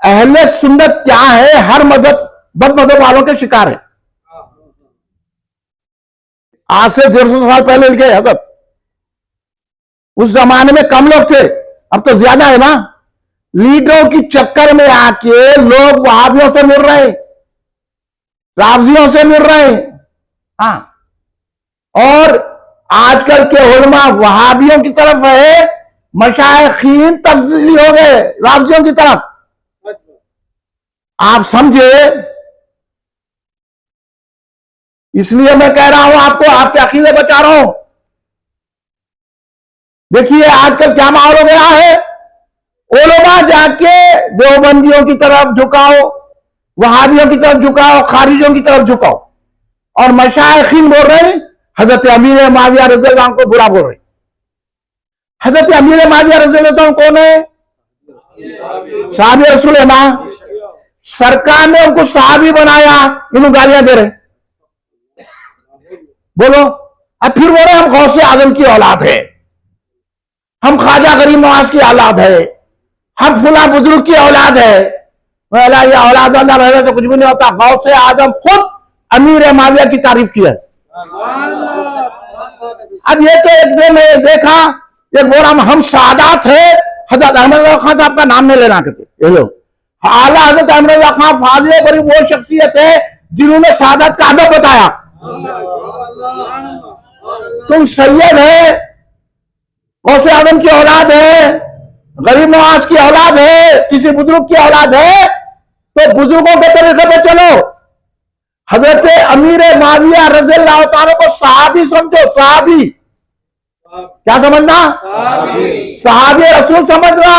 अहले सुन्नत क्या है, हर मजहब बद मजहब वालों के शिकार है। आज से 150 साल पहले लिखे हजरत, उस जमाने में कम लोग थे, अब तो ज्यादा है ना। लीडरों की चक्कर में आके लोग वहाबियों से मिल रहे हैं, राफजियों से मिल रहे हैं। हाँ, और आजकल के उलमा वहाबियों की तरफ है, मशाइखीन तब्दीली हो गए राफजियों की तरफ। आप समझे, इसलिए मैं कह रहा हूं आपको, आपके अकीदे बचा रहा हूं। देखिए आजकल क्या माहौल हो गया है, उलमा जाके देवबंदियों की तरफ झुकाओ, वहाबियों की तरफ झुकाओ, खारिजों की तरफ झुकाओ, और मशाइखीन बोल रहे हैं हजरत अमीर माविया रज़ी अल्लाह अन्हु को बुरा बोल रहे। हजरत अमीर माविया रज़ी अल्लाह अन्हु कौन है? साहबी रसूल है ना। सरकार ने उनको साहबी बनाया, इन्हों गालियां दे रहे। बोलो, अब फिर बोल रहे हम गौसे आजम की औलाद है, हम ख्वाजा गरीब नवाज की औलाद है, हम फुला बुजुर्ग की औलाद है। ये औलाद अल्लाह रहे तो कुछ भी नहीं होता। गौसे आजम खुद अमीर माविया की तारीफ की है। अब ये तो एक दिन में देखा, एक बोला हम सादात है, हजरत अहमद खान साहब का नाम नहीं लेना कहते ये लोग। आला हजरत अहमद खान फाजिले बड़ी वो शख्सियत है जिन्होंने सादात का अदब बताया। तुम सैयद है, गौसे आजम की औलाद है, गरीब नवाज की औलाद है, किसी बुजुर्ग की औलाद है, तो बुजुर्गों के तरीके पे चलो। हजरत अमीर माविया रज़ी अल्लाह तआला को सहाबी समझो, सहाबी। क्या समझना? सहाबी रसूल समझना।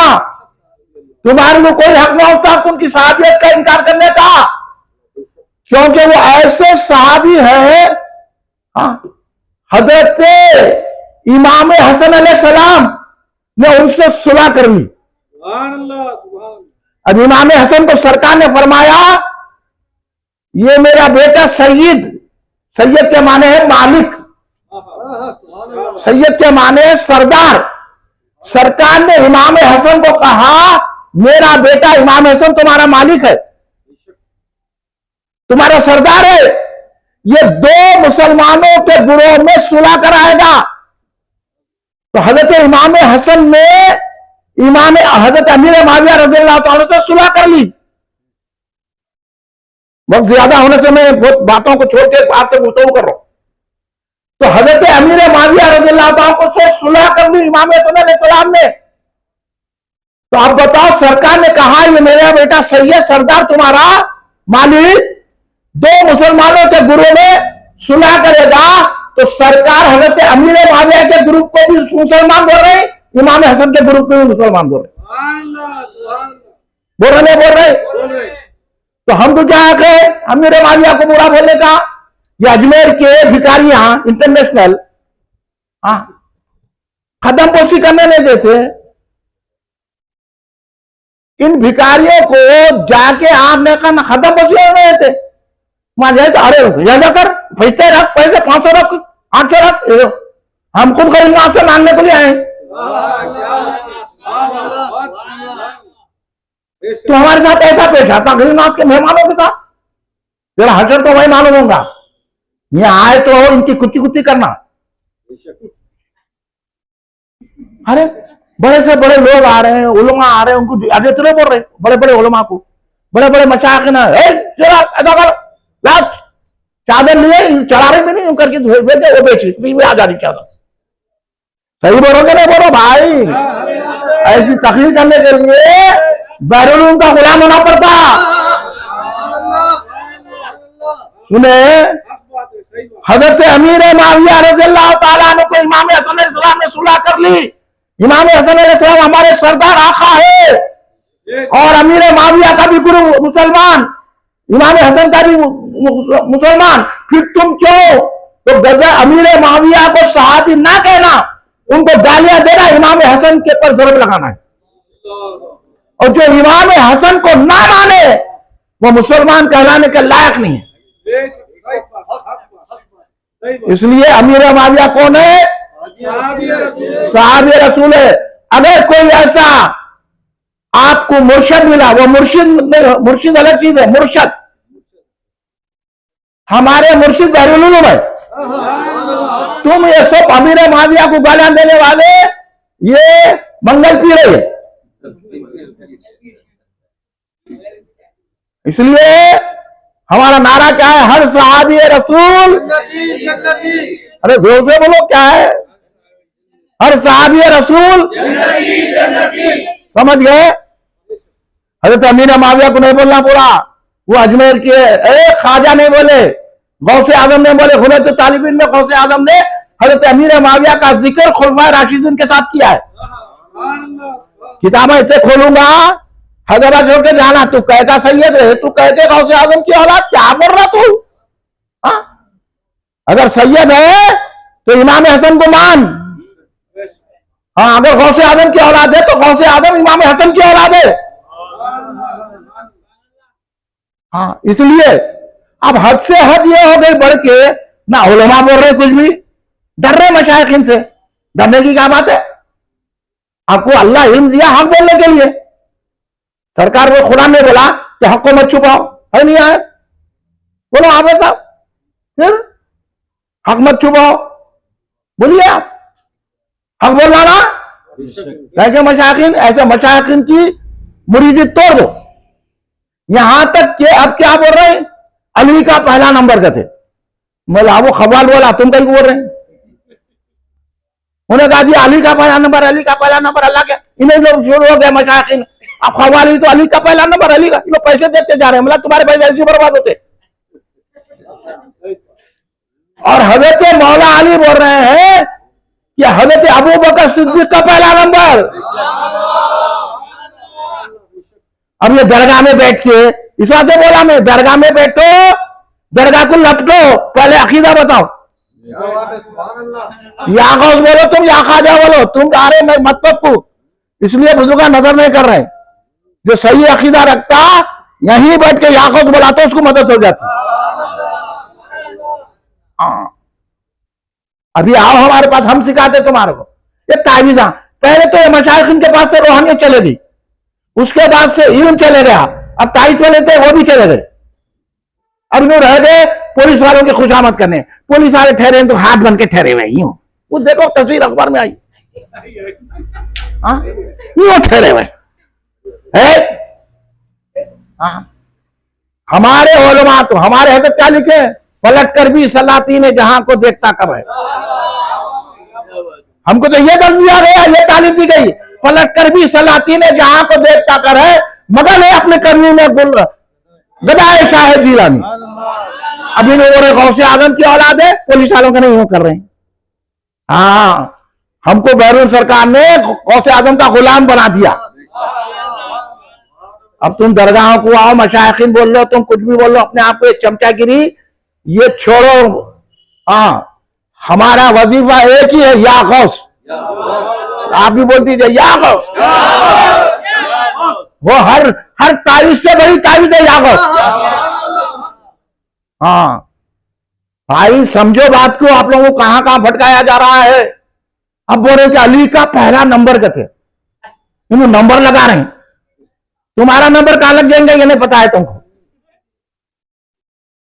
तुम्हारे को कोई हक नहीं होता उनकी सहाबियत का इनकार करने का, क्योंकि वो ऐसे सहाबी है। हजरत इमाम हसन अलैहिस्सलाम ने उनसे सुलह कर ली। अब इमाम हसन को सरकार ने फरमाया ये मेरा बेटा सैयद, सैयद के माने है मालिक, सैयद के माने है सरदार। सरकार ने इमाम हसन को कहा मेरा बेटा इमाम हसन तुम्हारा मालिक है, तुम्हारा सरदार है, ये दो मुसलमानों के गुरोह में सुलह कराएगा। तो हजरत इमाम हसन ने इमाम हजरत अमीर माविया रज़ी अल्लाह तआला से सुलह कर ली। वक्त ज्यादा होने से मैं बहुत बातों को छोड़ के आपसे गुफ्तगू कर रहा हूं। तो हजरत अमीर माविया रज़ी अल्लाह तआला को से सुलह कर ली इमाम हसन अलैहिस्सलाम ने। तो आप बताओ, सरकार ने कहा ये मेरा बेटा सैयद सरदार तुम्हारा मालिक दो मुसलमानों के गुरु में सुलह करेगा, तो सरकार हजरत अमीर माविया के ग्रुप को भी मुसलमान बोल रहे, इमाम हसन के ग्रुप को भी मुसलमान बोल रहे, नहीं बोल रहे। तो हम तो क्या कहे अमीर माविया को बुरा बोलने का? ये अजमेर के भिखारियां इंटरनेशनल खत्म पोशी करने नहीं देते। इन भिखारियों को जाके आपने कहा खत्म पोशी नहीं देते, वहां जाए तो अरे या जाकर पैसे रख, पैसे 500 रख, 800 रख, हम खुद गरीब से मांगने के लिए आए। तो हमारे साथ ऐसा पेश आता गरीब के मेहमानों के साथ, तेरा हशर तो वही मालूम होगा। यहां आए तो इनकी कुत्ती कुत्ती करना। अरे बड़े से बड़े लोग आ रहे हैं, उलमा आ रहे हैं, उनको अरे इतने बोल रहे बड़े बड़े उलमा को, बड़े बड़े मशाइख ना चादर लिए चढ़ा रहे भी नहीं करके बेचे, वो बेची आजादी चादर। सही बोलोगे नहीं बोलो भाई? ऐसी तकलीफ करने के लिए बैरून का गुलाम होना पड़ता। सुने, हजरत अमीर माविया रज़ी अल्लाह तआला अन्हु को इमाम हसन अलैहिस्सलाम ने सुलह कर ली। इमाम हसन अलैहिस्सलाम हमारे सरदार आका है, और अमीर माविया का भी गुरु मुसलमान, इमाम हसन का भी मुसलमान। फिर तुम क्यों तो गजा अमीर माविया को सहाबी ना कहना, उनको गालियां देना, इमाम हसन के पर जरब लगाना है। और जो इमाम हसन को ना माने वो मुसलमान कहलाने के लायक नहीं है। इसलिए अमीर माविया कौन है? सहाबी रसूल है। अगर कोई ऐसा आपको मुर्शद मिला, वो मुर्शिद अलग चीज है, मुर्शद। हमारे मुर्शिद बहरुल उलूम है। तुम ये सब अमीर माविया को गालियां देने वाले ये मंगल पी रहे हैं। इसलिए हमारा नारा क्या है? हर सहाबी रसूल, अरे जोर से बोलो क्या है? हर सहाबी रसूल, समझ गए? हजरत अमीर माविया को नहीं बोलना पूरा, वो अजमेर के ख्वाजा नहीं बोले, गौसे आजम ने बोले, खुलत तालिबिन में गौसे आजम ने हजरत अमीर माविया का जिक्र खुलफाए राशिदीन के साथ किया है। किताबें इतने खोलूंगा, हैदराबाद छोड़ के जाना, तू कह का सैयद रहे, तू कह के गौसे आजम की औलाद, क्या बोल रहा तू? अगर सैयद है तो इमाम हसन को मान। हाँ, अगर गौसे आजम की औलाद है तो गौसे आजम इमाम हसन की औलाद है। हाँ, इसलिए अब हद से हद ये हो गई बढ़ के, ना उलमा बोल रहे कुछ भी, डर रहे मशाइखिन से। डरने की क्या बात है? आपको अल्लाह इल्म दिया हक बोलने के लिए। सरकार को खुदा ने बोला कि हक को मत छुपाओ, है नहीं आए? बोलो आप साहब, फिर हक मत छुपाओ, बोलिए आप हक बोलना ना। ऐसे मशाइखिन, ऐसे मशाइखिन की मुरीदी तोड़ दो। यहां तक कि अब क्या बोल रहे हैं? अली का पहला नंबर का थे। मतलब वो खवाल बोला, तुम कहीं बोल रहे हैं? उन्हें कहा जी अली का पहला नंबर, अली का पहला नंबर, अल्लाह के। इन्हें लोग शुरू हो गए मशाइखिन, अब खवाली तो अली का पहला नंबर, अली का। लोग पैसे देते जा रहे हैं, मतलब तुम्हारे पैसे ऐसे बर्बाद होते। और हजरत मौला अली बोल रहे हैं कि हजरत अबू बकर सिद्दीक का पहला नंबर। अब ये दरगाह में बैठ के इस बात से बोला, मैं दरगाह में बैठो, दरगाह को लपटो, पहले अकीदा बताओ। या गौस बोलो तुम, या खाजा बोलो तुम, आ रहे मैं मत पप्पू। इसलिए बुजुर्ग नजर नहीं कर रहे। जो सही अकीदा रखता यहीं बैठ के या गौस बोलाता, उसको मदद हो जाती। अभी आओ हमारे पास, हम सिखाते तुम्हारे को ये तावीज़ा। पहले तो ये मशाइखिन के पास से रूहानियत चले गई, उसके बाद से इल्म चले गया, अब तारीफ वाले थे वो भी चले गए। अब यूं रह गए पुलिस वालों की खुशामद करने। पुलिस वाले ठहरे तो हाथ बन के ठहरे हुए यूं, वो देखो तस्वीर अखबार में आई, यूं ठहरे हुए। हमारे उलमा तो, हमारे हजरत क्या लिखे? पलट कर भी सलातीन जहां को देखता कब है। हमको तो ये दर्ज दिया गया, ये तालीम दी गई, पलट कर भी सलातीन जहां को देखता कर है, मगर नहीं अपने कर्मी में गदाए शाह जीलानी। अभी वो गौसे आजम की औलाद है, पुलिस वालों का नहीं वो कर रहे हैं। हाँ, हमको बैरून सरकार ने गौसे आजम का गुलाम बना दिया। अब तुम दरगाहों को आओ, मशाइखिन बोल लो, तुम कुछ भी बोल लो, अपने आप को एक चमचागिरी ये छोड़ो। हाँ, हमारा वजीफा एक ही है, या गौस। आप भी बोल दीजिए या गौस। वो हर तारीफ से बड़ी तारीफ है या गौस। हाँ भाई, समझो बात को, आप लोगों को कहां कहां भटकाया जा रहा है। अब बोल रहे कि अली का पहला नंबर का थे, इन्होंने नंबर लगा रहे हैं। तुम्हारा नंबर कहां लग जाएंगे ये नहीं पता है तुमको।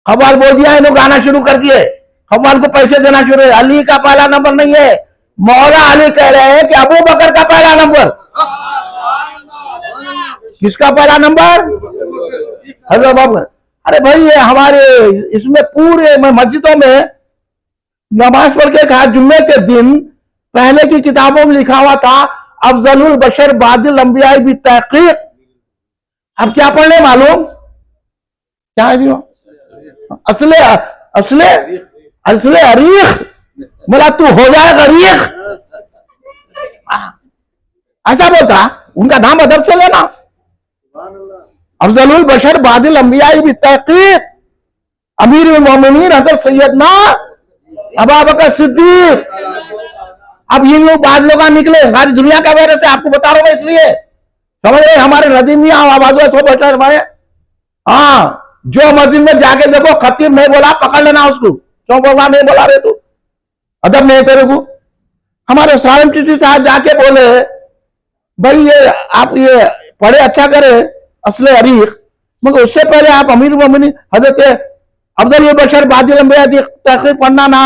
खबर बोल दिया, इन्होंने गाना शुरू कर दिए, खबर को पैसे देना शुरू है। अली का पहला नंबर नहीं है, मौला अली कह रहे हैं कि अबू बकर का पहला नंबर। किसका पहला नंबर? हजरत बाबू। अरे भाई, ये हमारे इसमें पूरे मस्जिदों में नमाज पढ़ के कहा, जुम्मे के दिन पहले की किताबों में लिखा हुआ था अफजलुल बशर बादिल अंबिया भी तहकीक। अब क्या पढ़ने मालूम क्या है जी? असले असले असले अरीख, बोला तू हो जाए गरीख, ऐसा बोलता। उनका नाम अदब से लेना, अफजलुल बशर बादिल अंबिया भी तहकीक, अमीरुल मोमिनीन हज़रत सैयदना अबू बकर सिद्दीक। अब ये लोग बाद लोग निकले सारी दुनिया का वायरस है, आपको बता रहा हूं मैं, इसलिए समझ रहे। हमारे नदीम आवाज हमारे, हाँ, जो मस्जिद में जाके देखो खतीब नहीं बोला पकड़ लेना उसको, क्यों बोला नहीं बोला रे तू, अदब नहीं तेरे को। हमारे सालम चिश्ती साहब जाके बोले भाई ये आप ये पढ़े अच्छा करे असले अरीक, मगर उससे पहले आप अमीर मोमिनीन हजरत अफजल बशर बादिल अंबिया की तहकीक पढ़ना ना,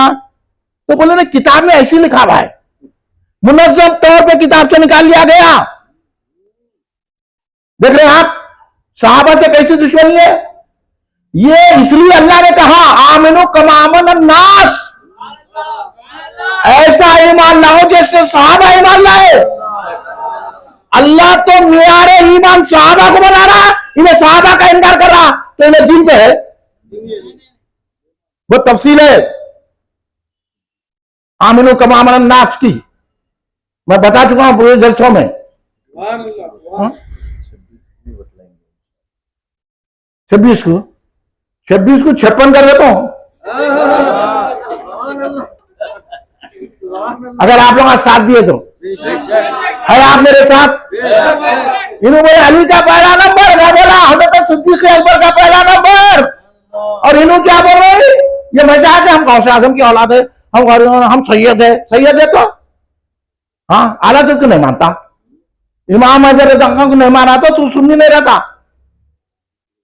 तो बोले ना किताब में ऐसी लिखा हुआ है, मुनज़्ज़म तौर पे किताब से निकाल लिया गया। देख रहे हैं आप सहाबा से कैसी दुश्मनी है। ये इसलिए अल्लाह ने कहा आमिनु कमा आमन नास, ऐसा ईमान लाओ जैसे सहाबा ईमान लाए। अल्लाह तो मियारे ईमान सहाबा को बना रहा, इन्हें सहाबा का इनकार कर रहा, तो इन्हें दीन पे है। वो तफसील है आमिनु कमा आमन नास की, मैं बता चुका हूं पूरे जलसों में। 26 को 56 कर देता हूं, अगर आप लोग आज साथ दिए तो। है आप मेरे साथ? इन्होंने बोले अली का पहला नंबर, मैं बोला हजरत सिद्दीक अकबर का पहला नंबर, और इन्होंने क्या बोल रहे हैं, ये मजाज है, हम गौसे आजम की औलाद है, हम सैयद है। सैयद है तो हाँ, आला तो नहीं मानता, इमाम अजर को नहीं माना तो तू सुन्नी नहीं रहता,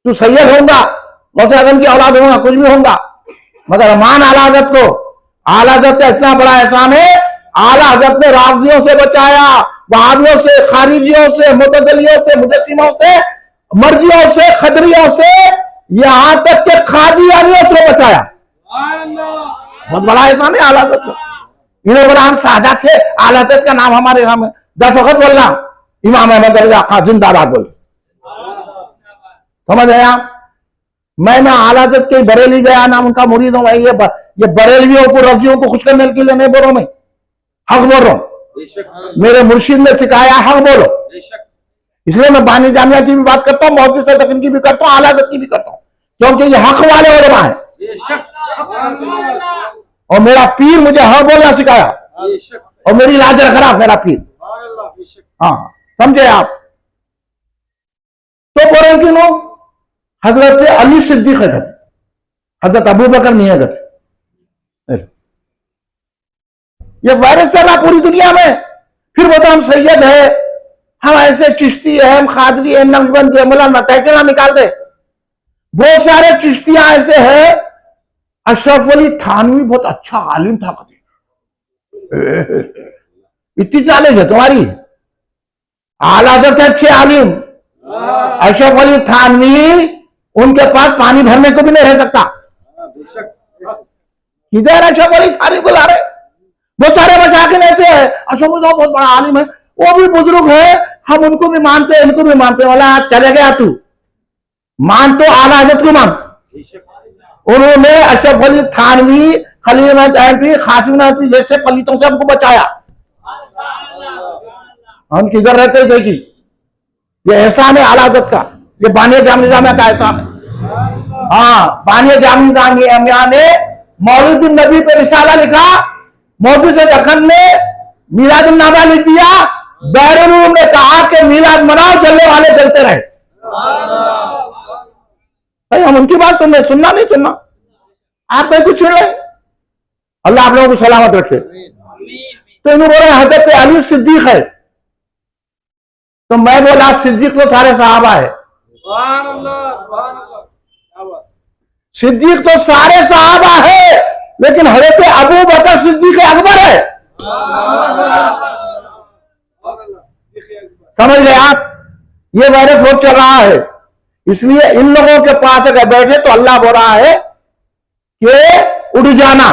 तू सैयद होगा, गौसे आजम की औलाद होगा, कुछ भी होगा, मगर मान आला हजरत को। आला हजरत का इतना बड़ा एहसान है, आला हजरत ने राफजियों से बचाया, वहाबियों से, खारिजियों से, मुतज़िलियों से, मुजस्सिमों से, मर्जियों से, खदरियों से, यहां तक के खादियानियों से बचाया। बहुत बड़ा एहसान है आला हजरत को। इन्हें बोला हम सादा थे, आला हजरत का नाम हमारे यहाँ में 10 वक्त बोलना, इमाम अहमद रज़ा खां जिंदाबाद बोले। समझ रहे आप? मैं ना आला हजरत के बरेली गया ना उनका मुरीद हूं। ये बरेलियों को, रफियों को खुश करने के लिए नहीं बोल रहा हूं, मैं हक बोल रहा हूं। मेरे मुर्शिद ने सिखाया हक बोलो, इसलिए मैं बानी जामिया की भी बात करता हूँ, मोहद्दिस दक्कन की भी करता हूँ, आला हजरत की भी करता हूँ, क्योंकि ये हक वाले उलमा है। और मेरा पीर मुझे हक बोलना सिखाया, और मेरी लाज रख रहा मेरा पीर। हाँ, समझे आप? तो बोल रहे कि हजरत अली सिद्दीक है कहते, हजरत अबू बकर नहीं है कहते। ये वायरस चल रहा पूरी दुनिया में। फिर बोलते हम सैयद है, हम ऐसे चिश्ती है, हम खादरी है, नक्शबंदी है, मौलाना टाइटल निकाल दे। बहुत सारे चिश्तियां ऐसे है। अशरफ अली थानवी बहुत अच्छा आलिम था कहते, इतनी नॉलेज है तुम्हारी। आला हज़रत अच्छे आलिम अशरफ अली थानवी, उनके पास पानी भरने को भी नहीं रह सकता। इधर अशरफ अली थानवी को ला रहे, वो सारे मशाकिन ऐसे है। अशरफ अली बहुत बड़ा आलिम है, वो भी बुजुर्ग है, हम उनको भी मानते हैं, इनको भी मानते हैं। वाला चले गया तू, मान तो आला हज़रत को मान। उन्होंने अशरफ अली थानवी, खलील अहमद, कासिम नदवी जैसे पलितों से हमको बचाया। हम किधर रहते थे कि ये एहसान है आला हज़रत का, ये बानिया जामिया जामिया का एहसान है। हाँ, बानिया जामिया ने मौलूद नबी पे रिसाला लिखा, मोहद्दिस दक्कन ने मीलादुन्नबी लिख दिया, बैरून ने कहा कि मीलाद मनाओ, जलने वाले जलते रहे। भाई हम उनकी बात सुन रहे, सुनना नहीं सुनना, आप कहीं कुछ सुन रहे। अल्लाह आप लोगों को सलामत रखे। तो इन्होंने बोला हजरत अली सिद्दीक है, तो मैं बोला सिद्दीक तो सारे सहाबा है। सिद्दीक तो सारे सहाबा है, लेकिन हजरत अबू बकर सिद्दीक अकबर है। समझ गए आप? ये वायरस बहुत चल रहा है, इसलिए इन लोगों के पास अगर बैठे तो अल्लाह बोल रहा है कि उड़ जाना।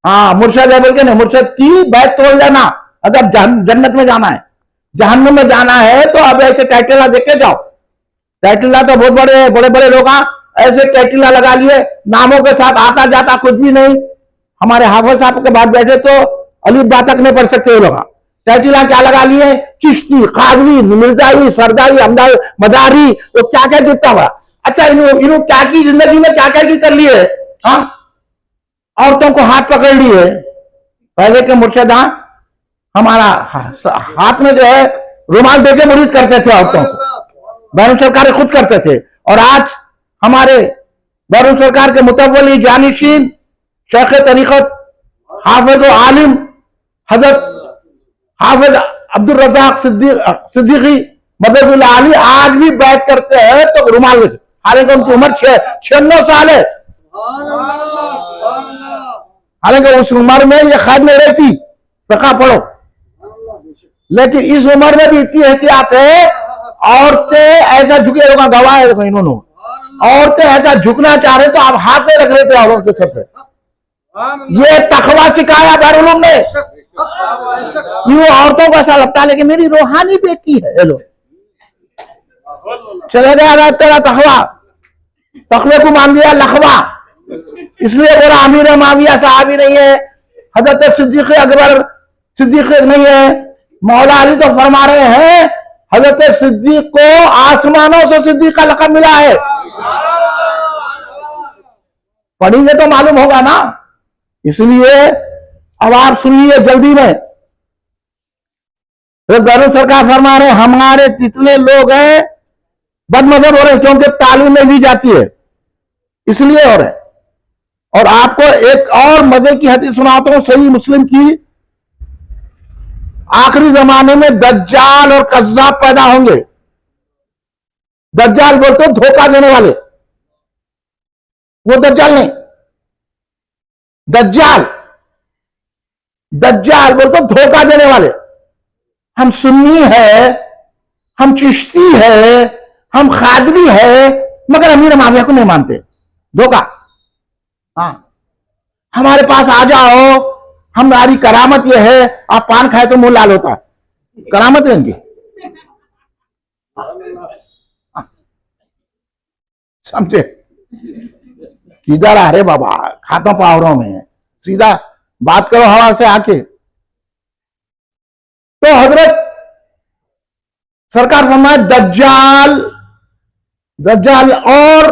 हाँ, मुर्शद है बोल के नहीं, मुर्शद की बैठ तोड़ लेना। अगर जन्नत में जाना है, जहन्नुम में जाना है, तो अब ऐसे टाइटल देख के जाओ। टाइटल तो बहुत बड़े बड़े बड़े लोग ऐसे टाइटल लगा लिए, नामों के साथ आता जाता कुछ भी नहीं। हमारे हाफिज साहब के बाद बैठे तो अली बा तक नहीं पढ़ सकते वो लोग। टाइटल क्या लगा लिए, चिश्ती, कादरी, मिर्जाई, सरदारी, हमदारी, मदारी, तो क्या क्या दिखता हुआ। अच्छा, इन्होंने क्या की जिंदगी में, क्या क्या की कर लिए। हाँ, औरतों को हाथ पकड़ लिए। पहले के मुर्शिद हमारा हाथ में जो है रुमाल देके मुरीद करते थे औरतों को, बैरून सरकार खुद करते थे। और आज हमारे बैरून सरकार के मुतव्वली जानिशीन शेख तरीकत हाफिज आलिम हजरत हाफिज अब्दुल रज़ाक सिद्दीकी मददुल्ला अली आज भी बैठ करते हैं तो रुमाल लेके, हालांकि उनकी उम्र 96 साल है, हालांकि उस उम्र में ये खैर नहीं रहती, फक़ह पढ़ो, लेकिन इस उम्र में भी इतनी एहतियात है। औरतें ऐसा झुके, गवाह है इन्होंने, औरतें ऐसा झुकना चाह रहे तो आप हाथ में रख रहे थे औरत के सर पे। ये तखवा सिखाया दारुल उलूम ने। यूं औरतों को ऐसा लगता है लेकिन मेरी रूहानी बेटी है, ये लो चले गया तेरा तखवा, तखवे को मान दिया लखवा, इसलिए बोला अमीर माविया साहबी नहीं है, हजरत सिद्दीक़ अकबर सिद्दीक़ नहीं है। मौला अली तो फरमा रहे हैं हजरत सिद्दीक़ को आसमानों से सिद्दीक़ का लक़ब मिला है। पढ़ेंगे तो मालूम होगा ना, इसलिए अब आप सुनिए जल्दी में। दारुल सरकार फरमा रहे हमारे जितने लोग हैं बदमज़हब हो रहे हैं क्योंकि तालीम नहीं दी जाती है, इसलिए हो रहे हैं। और आपको एक और मजे की हदीस सुनाता हूं, सही मुस्लिम की। आखिरी जमाने में दज्जाल और कज़्ज़ाब पैदा होंगे। दज्जाल बोलते धोखा देने वाले, वो दज्जाल नहीं, दज्जाल दज्जाल बोलते धोखा देने वाले। हम सुन्नी है, हम चिश्ती है, हम खादरी है, मगर अमीर माविया को नहीं मानते, धोखा। हाँ, हमारे पास आ जाओ, हमारी करामत यह है आप पान खाए तो मुंह लाल होता है, करामत है इनकी। समझे किधर आ रहे बाबा, खाता पावरों में, सीधा बात करो हवा से आके। तो हजरत सरकार फरमाए दज्जाल दज्जाल और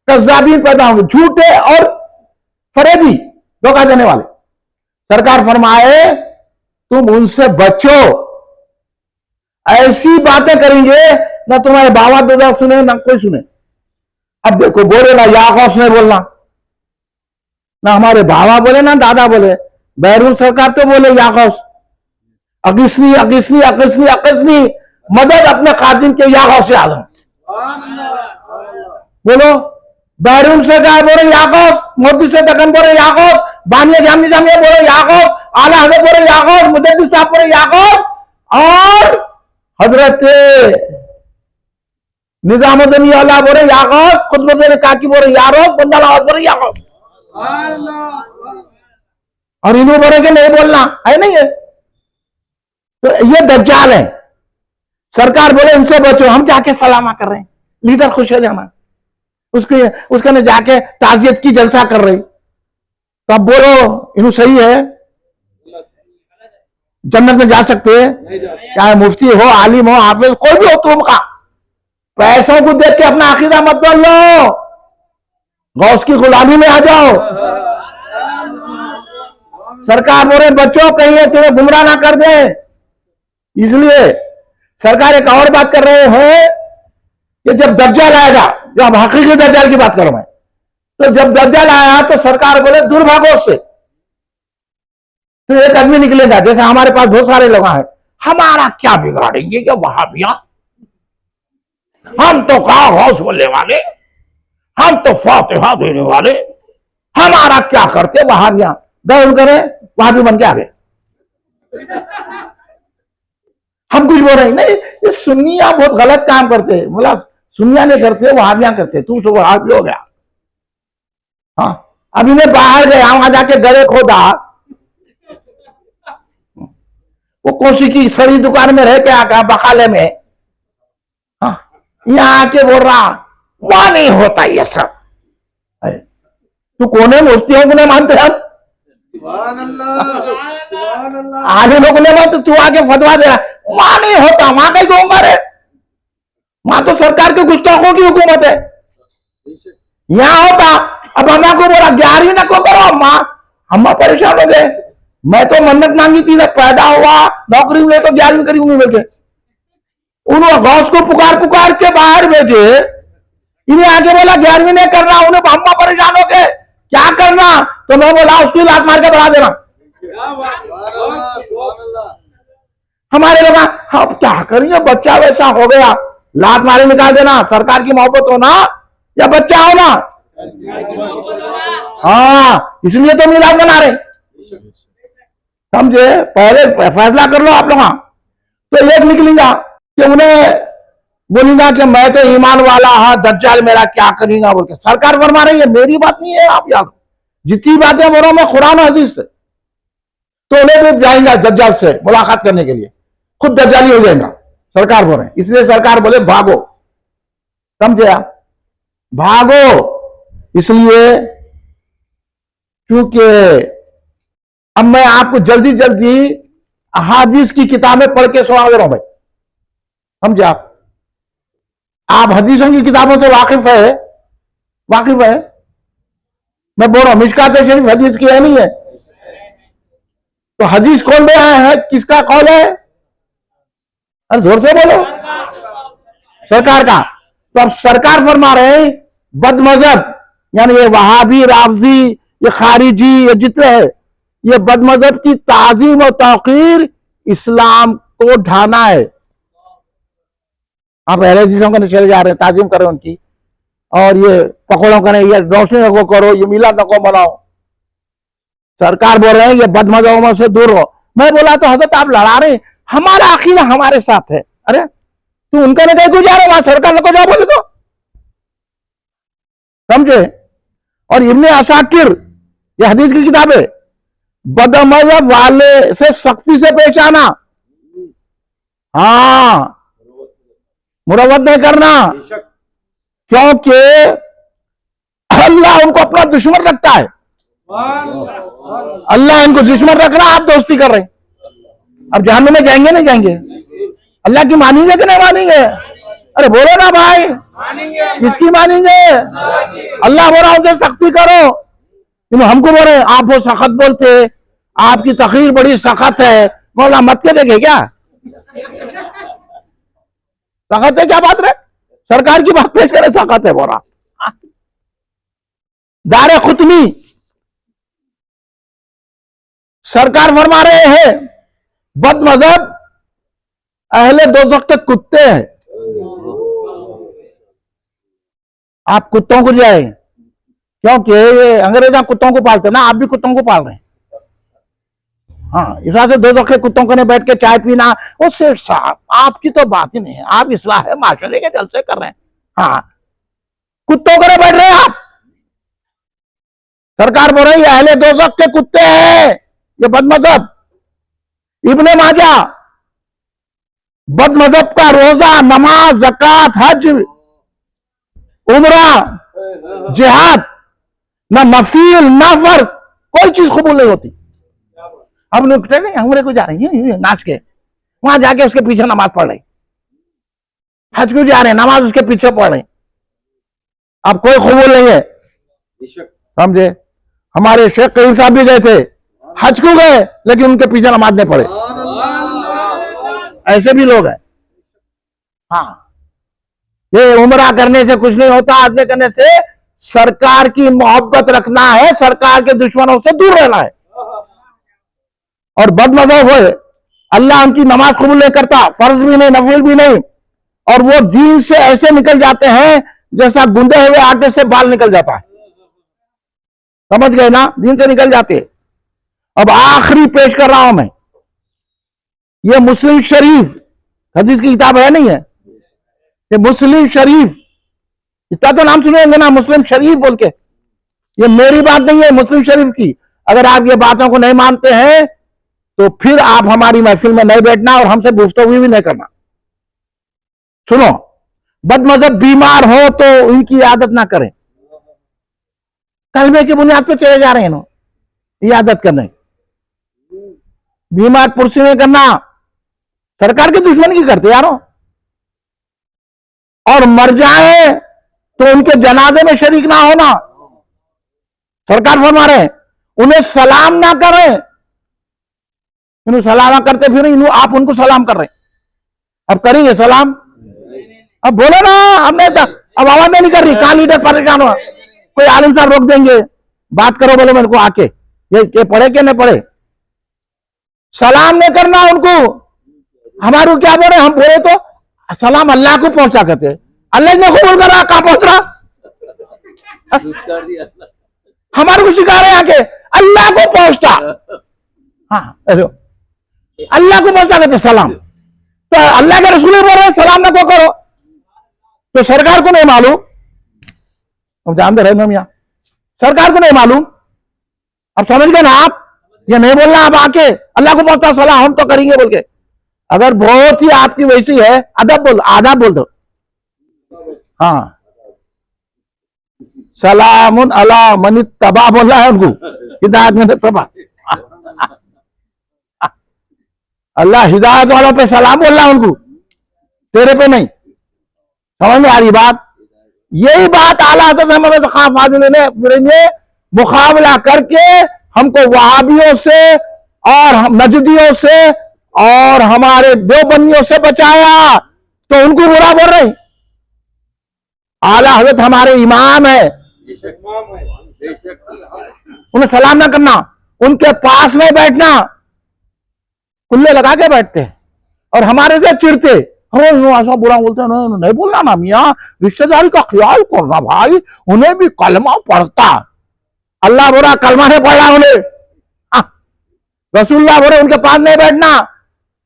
कज़्ज़ाबीन पैदा होंगे, झूठे और फरेबी, धोखा देने वाले। सरकार फरमाए तुम उनसे बचो, ऐसी बातें करेंगे ना तुम्हारे बाबा दादा सुने ना कोई सुने। अब देखो बोले ना याकौस ने बोलना, ना हमारे बाबा बोले ना दादा बोले, बहरूल सरकार तो बोले याकौस, अगिस्मी अगिस्मी अगिस्मी अगिस्मी, मदद अपने कादिम के याकौस से आजम। बोलो बहरूल सरकार बोले याकौस, मोदी से दकन बोले याकौस, बानिया जामिया जामिया बोले याकौस, आला हजरत बोले याकौस, मुजद्दिद साहब बोले याकौस, और हजरत निजामुद्दीन औला बोले याकौस, खुतबुद्दीन काकी बोले यारोस, बंदा नवाज बोले याकौस। और इन्हों बोले कि नहीं बोलना है, नहीं है। तो ये दज्जाल है। सरकार बोले इनसे बचो, हम जाके सलामा कर रहे हैं, लीडर खुश हो जाना, उसके ने जाके ताजियत की जलसा कर रही। तो अब बोलो इन्हों सही है, जन्नत में जा सकते हैं, चाहे मुफ्ती हो, आलिम हो, हाफिज, कोई भी हो तुम का। पैसों को देख के अपना अकीदा मत बदल लो, गौस की गुलामी में आ जाओ। सरकार बोले बच्चों कहीं तुम्हें गुमराह ना कर दे, इसलिए सरकार एक और बात कर रहे हैं कि जब दज्जाल आएगा, जब हकीकी दज्जाल की बात करूं मैं, तो जब दज्जाल आया तो सरकार बोले दूर भागो उससे। तो एक आदमी निकलेगा, जैसे हमारे पास बहुत सारे लोग हैं, हमारा क्या बिगाड़ेंगे क्या वहाबियां, हम तो कहा गौस बोलने वाले, हम तो फातिहा देने वाले, हमारा क्या करते वहाबियां, दौड़ करे वहाबी बन के आ गए। हम कुछ बोल रहे नहीं, ये सुन्नियां बहुत गलत काम करते, बोला सुन्नियां नहीं करते वहाबियां करते, तू तो वहाबी हो गया। हाँ, अभी मैं बाहर गया, वहां जाके गले खोदा, वो कोसी की सड़ी दुकान में रह के आका बखाले में, हाँ, यहाँ आके बोल रहा वहां नहीं होता ये सब। तू कौन है, मुफ्तियों को नहीं मानते हम, आलिमों को नहीं मानते, तू आके फतवा दे रहा वहां नहीं होता, वहां कहीं कहूंगा रे, वहां तो सरकार के गुस्ताखों की हुकूमत है, यहां होता। अब हमको बोला 11वीं ना को करो, अम्मा हम परेशान हो गए। मैं तो मन्नत मांगी थी ना, पैदा हुआ नौकरी में तो 11वीं करूंगी बोल के, उन्होंने गौस को पुकार पुकार के बाहर भेजे, इन्हें आगे बोला 11वीं नहीं करना, उन्हें अम्मा परेशान हो गए क्या करना, तो मैं बोला उसकी लात मार के बढ़ा देना। हमारे लोग अब क्या करेंगे, बच्चा वैसा हो गया, लात मारे निकाल देना। सरकार की मोहब्बत हो ना या बच्चा हो ना, हाँ, इसलिए तो मिलाद बना रहे, समझे। पहले फैसला कर लो आप लोग। तो एक निकलेगा कि उन्हें बोलेगा कि मैं तो ईमान वाला हाँ, दज्जाल मेरा क्या करेगा बोल के। सरकार फरमा रही है, मेरी बात नहीं है, आप याद जितनी बातें बोल रहा हूं मैं कुरान हदीस से। तो उन्हें भी जाएंगे दज्जाल से मुलाकात करने के लिए, खुद दज्जाली हो जाएगा, सरकार बोल रहे हैं। इसलिए सरकार बोले भागो, समझे आप, भागो। इसलिए क्योंकि अब मैं आपको जल्दी जल्दी हदीस की किताबें पढ़ के सुना दे रहा हूं भाई, समझे आप हदीसों की किताबों से वाकिफ है, वाकिफ है। मैं बोल रहा हूं मिशकात शरीफ हदीस की है नहीं है, तो हदीस कौन दे है, किसका कौल है, अरे जोर से बोलो, सरकार का। तो अब सरकार फरमा रहे हैं बदमजहब, यानी ये वहाबी, राफजी, ये खारिजी, ये जितने हैं, ये बदमजहब की ताजीम और तौकीर इस्लाम को ढाना है। आप अहले चीजों को चले जा रहे हैं, ताजीम करो उनकी, और ये पकौड़ों का नहीं, ये रोशनी नको करो, ये मिलाद नको बनाओ। सरकार बोल रहे हैं ये बदमजहबों से दूर रहो। मैं बोला तो हजरत आप लड़ा रहे, हमारा अकीदा हमारे साथ है। अरे तू उनका नहीं क्यों जा रहे, वहां सरकार नको जाओ बोले तो, समझे। और इब्ने असाकिर, ये हदीस की किताब है, बदमजहब वाले से सख्ती से पेश आना, हाँ, मुरवत नहीं करना, क्योंकि अल्लाह उनको अपना दुश्मन रखता है। अल्लाह इनको दुश्मन रख रहा, आप दोस्ती कर रहे हैं। अब जहन्नुम में जाएंगे नहीं जाएंगे, अल्लाह की मानेंगे कि नहीं मानेंगे, अरे बोलो ना भाई, किसकी मानेंगे, अल्लाह बोल रहा उनसे सख्ती करो। हमको बोल रहे आप वो सख्त बोलते, आपकी तकरीर बड़ी सख्त है, बोला मत के देखे क्या, सख्त है क्या बात रहे, सरकार की बात पेश करे, सख्त है बोला। दारे खुतमी सरकार फरमा रहे हैं बदमजहब अहले दोज़ख के कुत्ते हैं, आप कुत्तों को जाए, क्योंकि ये अंग्रेजा कुत्तों को पालते ना, आप भी कुत्तों को पाल रहे हैं। हाँ, इस से दोज़ख के कुत्तों को नहीं बैठ के चाय पीना, वो सेठ साहब आपकी तो बात ही नहीं है, आप इस्लाह है माशरे के जलसे कर रहे हैं, हाँ, कुत्तों को नहीं बैठ रहे आप। सरकार बोल रही है अहले दोज़ख के कुत्ते हैं ये बदमजहब। इब्ने माजा, बदमजहब का रोजा, नमाज, ज़कात, हज, उमरा, जिहाद, ना नफील ना फर्ज, कोई चीज कबूल नहीं होती। अब लोग नहीं हमरे को जा रही है नाच के, वहां जाके उसके पीछे नमाज पढ़ रहे, हज को जा रहे हैं, नमाज उसके पीछे पढ़ रहे, अब कोई कबूल नहीं है, समझे। हमारे शेख करीम साहब भी गए थे, हज को गए, लेकिन उनके पीछे नमाज नहीं पढ़े, ऐसे भी लोग हैं। हाँ, ये उम्रा करने से कुछ नहीं होता, हज करने से सरकार की मोहब्बत रखना है, सरकार के दुश्मनों से दूर रहना है। और बदमजहब हो, अल्लाह उनकी नमाज कबूल नहीं करता, फर्ज भी नहीं, नफिल भी नहीं, और वो दीन से ऐसे निकल जाते हैं जैसा गुंदे हुए आटे से बाल निकल जाता है, समझ गए ना, दीन से निकल जाते। अब आखिरी पेश कर रहा हूं मैं, ये मुस्लिम शरीफ हदीस की किताब है नहीं है, ये मुस्लिम शरीफ, इतना तो नाम सुनेंगे ना मुस्लिम शरीफ बोल के, ये मेरी बात नहीं है, मुस्लिम शरीफ की। अगर आप ये बातों को नहीं मानते हैं तो फिर आप हमारी महफिल में नहीं बैठना और हमसे गुफ्तगू भी नहीं करना। सुनो, बदमजहब बीमार हो तो इनकी आदत ना करें, कलमे की बुनियाद पे चले जा रहे हैं ये आदत करने, बीमार पुरसी में करना, सरकार के दुश्मन की करते यारो, और मर जाए तो उनके जनाजे में शरीक ना होना, सरकार फरमा रहे उन्हें सलाम ना करें, इन्हें सलाम ना करते फिर इन्हें आप उनको सलाम कर रहे, अब करेंगे सलाम, अब बोलो ना, अब आवाज नहीं कर रही, कहां लीडर परेशान हुआ, कोई आलिम साहब रोक देंगे, बात करो बोलो मेरे को आके, ये पढ़े कि नहीं पढ़े, सलाम नहीं करना उनको, हमारे को क्या बोले, हम बोले तो सलाम अल्लाह को पहुंचा करते, अल्लाह ने कबूल करा, कहां पहुंच रहा? हमारे को सिखा रहे आके अल्लाह को पहुंचता। हाँ अल्लाह को पहुंचा करते सलाम, तो अल्लाह के रसूल बोल रहे सलाम ना को करो, तो सरकार को नहीं मालूम? अब जानते रहे हम यहाँ, सरकार को नहीं मालूम। अब समझ गए ना आप? ये नहीं बोलना आप आके अल्लाह को पहुंचता सलाम हम तो करेंगे बोल के। अगर बहुत ही आपकी वैसी है, अदब बोल, आदाब बोल दो। हाँ सलामुन अला मनी तबा बोला है उनको, हिदायत में तबा। अल्लाह हिदायत वालों पे सलाम बोल रहा है उनको, तेरे पे नहीं। समझ में आ रही बात? यही बात आला हज़रत अहमद खां फाजिल ने मुकाबला करके हमको वहाबियों से और नजदियों से और हमारे देवबंदियों से बचाया, तो उनको बुरा बोल रहे। आला हज़रत हमारे इमाम है, उन्हें सलाम ना करना, उनके पास नहीं बैठना, कुल्ले लगा के बैठते और हमारे से चिढ़ते, ऐसा बुरा बोलते हैं। नहीं बोलना ना मियाँ, रिश्तेदारी का ख्याल करना भाई, उन्हें भी कलमा पढ़ता। अल्लाह बोला कलमा नहीं पढ़ा उन्हें, रसूलुल्लाह बोले उनके पास नहीं बैठना।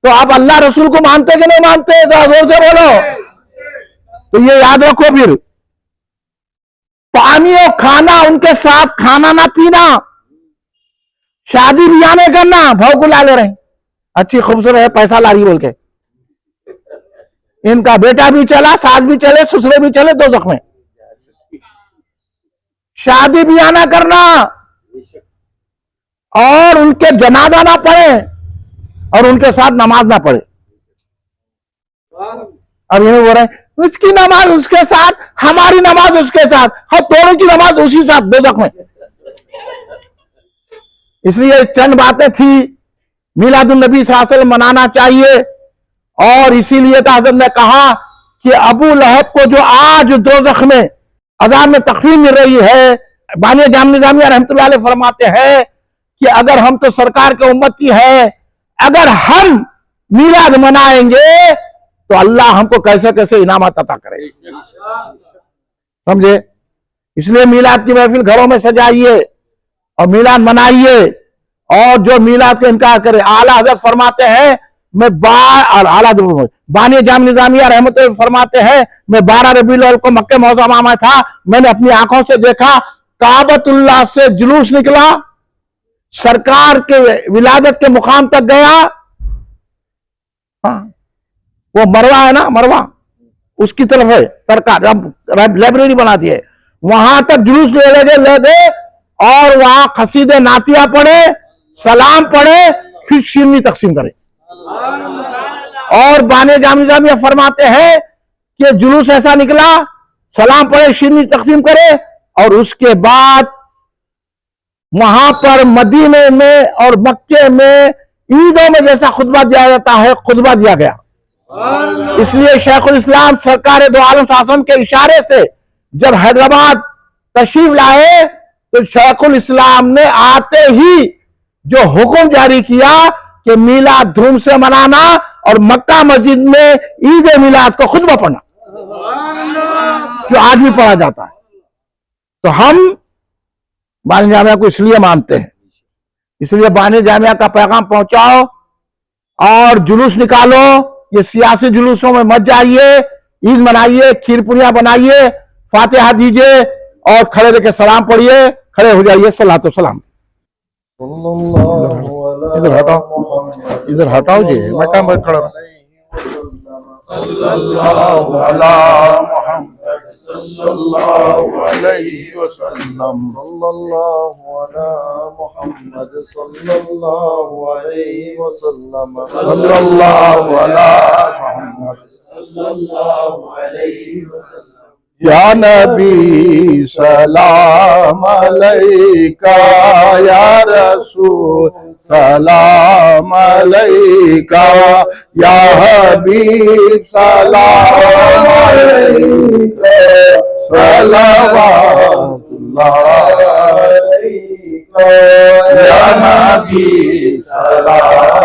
तो आप अल्लाह रसूल को मानते कि नहीं मानते? जोर से बोलो। तो ये याद रखो, फिर पानी और खाना उनके साथ खाना ना पीना, शादी ब्याह नहीं करना, भाव को ला ले रहे, अच्छी खूबसूरत है पैसा ला रही बोल के। इनका बेटा भी चला, सास भी चले, ससुरे भी चले, दो जख्म में। शादी ब्याह ना करना और उनके जनाजा ना पढ़े और उनके साथ नमाज ना पढ़े। अब ये बोल रहे हैं उसकी नमाज उसके साथ, हमारी नमाज उसके साथ, हम दोनों की नमाज उसी साथ, दो जख्म में। इसलिए चंद बातें थी, मिलादुन नबी सल्लल्लाहु अलैहि वसल्लम मनाना चाहिए। और इसीलिए तो हज़रत ने कहा कि अबू लहब को जो आज दोज़ख में अज़ाब में तकफीर मिल रही है, बानी जाम निज़ामिया रहमतुल्लाह अलैह फरमाते हैं कि अगर हम तो सरकार के उम्मती है, अगर हम मिलाद मनाएंगे तो अल्लाह हमको कैसे कैसे इनामत अता करे, समझे? इसलिए मिलाद की महफिल घरों में सजाइए और मिलाद मनाइए। और जो मिलाद का इनकार करे, आला हज़रत फरमाते हैं मैं आला बानी जाम निज़ामिया रहमतुल्लाह फरमाते हैं मैं 12 रबीउल अव्वल को मक्के मौज़मा में था, मैंने अपनी आंखों से देखा काबतुल्लाह से जुलूस निकला, सरकार के विलादत के मुकाम तक गया। हाँ वो मरवा है ना, मरवा उसकी तरफ है, सरकार लाइब्रेरी बना दी है, वहां तक जुलूस ले गए और वहां खसीदे नातिया पढ़े, सलाम पढ़े, फिर शीरनी तकसीम करे। और बाने जामी जामिया फरमाते हैं कि जुलूस ऐसा निकला, सलाम पढ़े, शीरनी तकसीम करे, और उसके बाद वहां पर मदीने में और मक्के में ईदों में जैसा खुतबा दिया जाता है, खुतबा दिया गया। इसलिए शेखुल इस्लाम सरकार दो आलम शासन के इशारे से जब हैदराबाद तशरीफ लाए तो शेखुल इस्लाम ने आते ही जो हुक्म जारी किया कि मिलाद धूम से मनाना और मक्का मस्जिद में ईद मिलाद को खुतबा पढ़ना, जो आज भी पढ़ा जाता है। तो हम बानी जामिया को इसलिए मानते हैं, इसलिए बानी जामिया का पैगाम पहुंचाओ और जुलूस निकालो। ये सियासी जुलूसों में मत जाइए, ईद मनाइए, खीर पुरियां बनाइए, फातिहा दीजिए और खड़े रह के सलाम पढ़िए, खड़े हो जाइए, सलातो सलाम। इधर हटाओ, इधर हटाओ जी, मैं काम खड़ा। सल्लल्लाहु अला मुहम्मद सल्लल्लाहु अलैहि वसल्लम, सल्लल्लाहु अला मुहम्मद सल्लल्लाहु अलैहि वसल्लम, सल्लल्लाहु अला मुहम्मद सल्लल्लाहु अलैहि वसल्लम। या नबी सलाम अलैका, या रसूल सलाम अलैका, या हबीब सलाम अलैका, सलावतुल्लाह अलैका, या नबी सलाम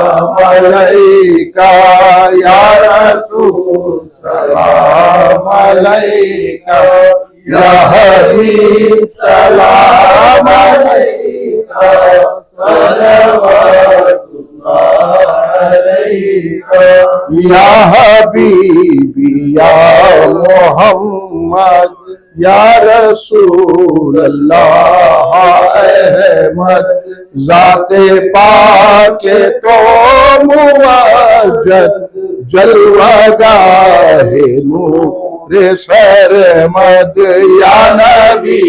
अलैका या रसूल सलाम अलैका या हबीब सलाम अलैका सलवातुल्लाह अलैका या हबीबी या मोहम्मद या रसूल अल्लाह अहमद जाते पाके तो मुवज्जद जलवागाहे नूरे सरमद या नबी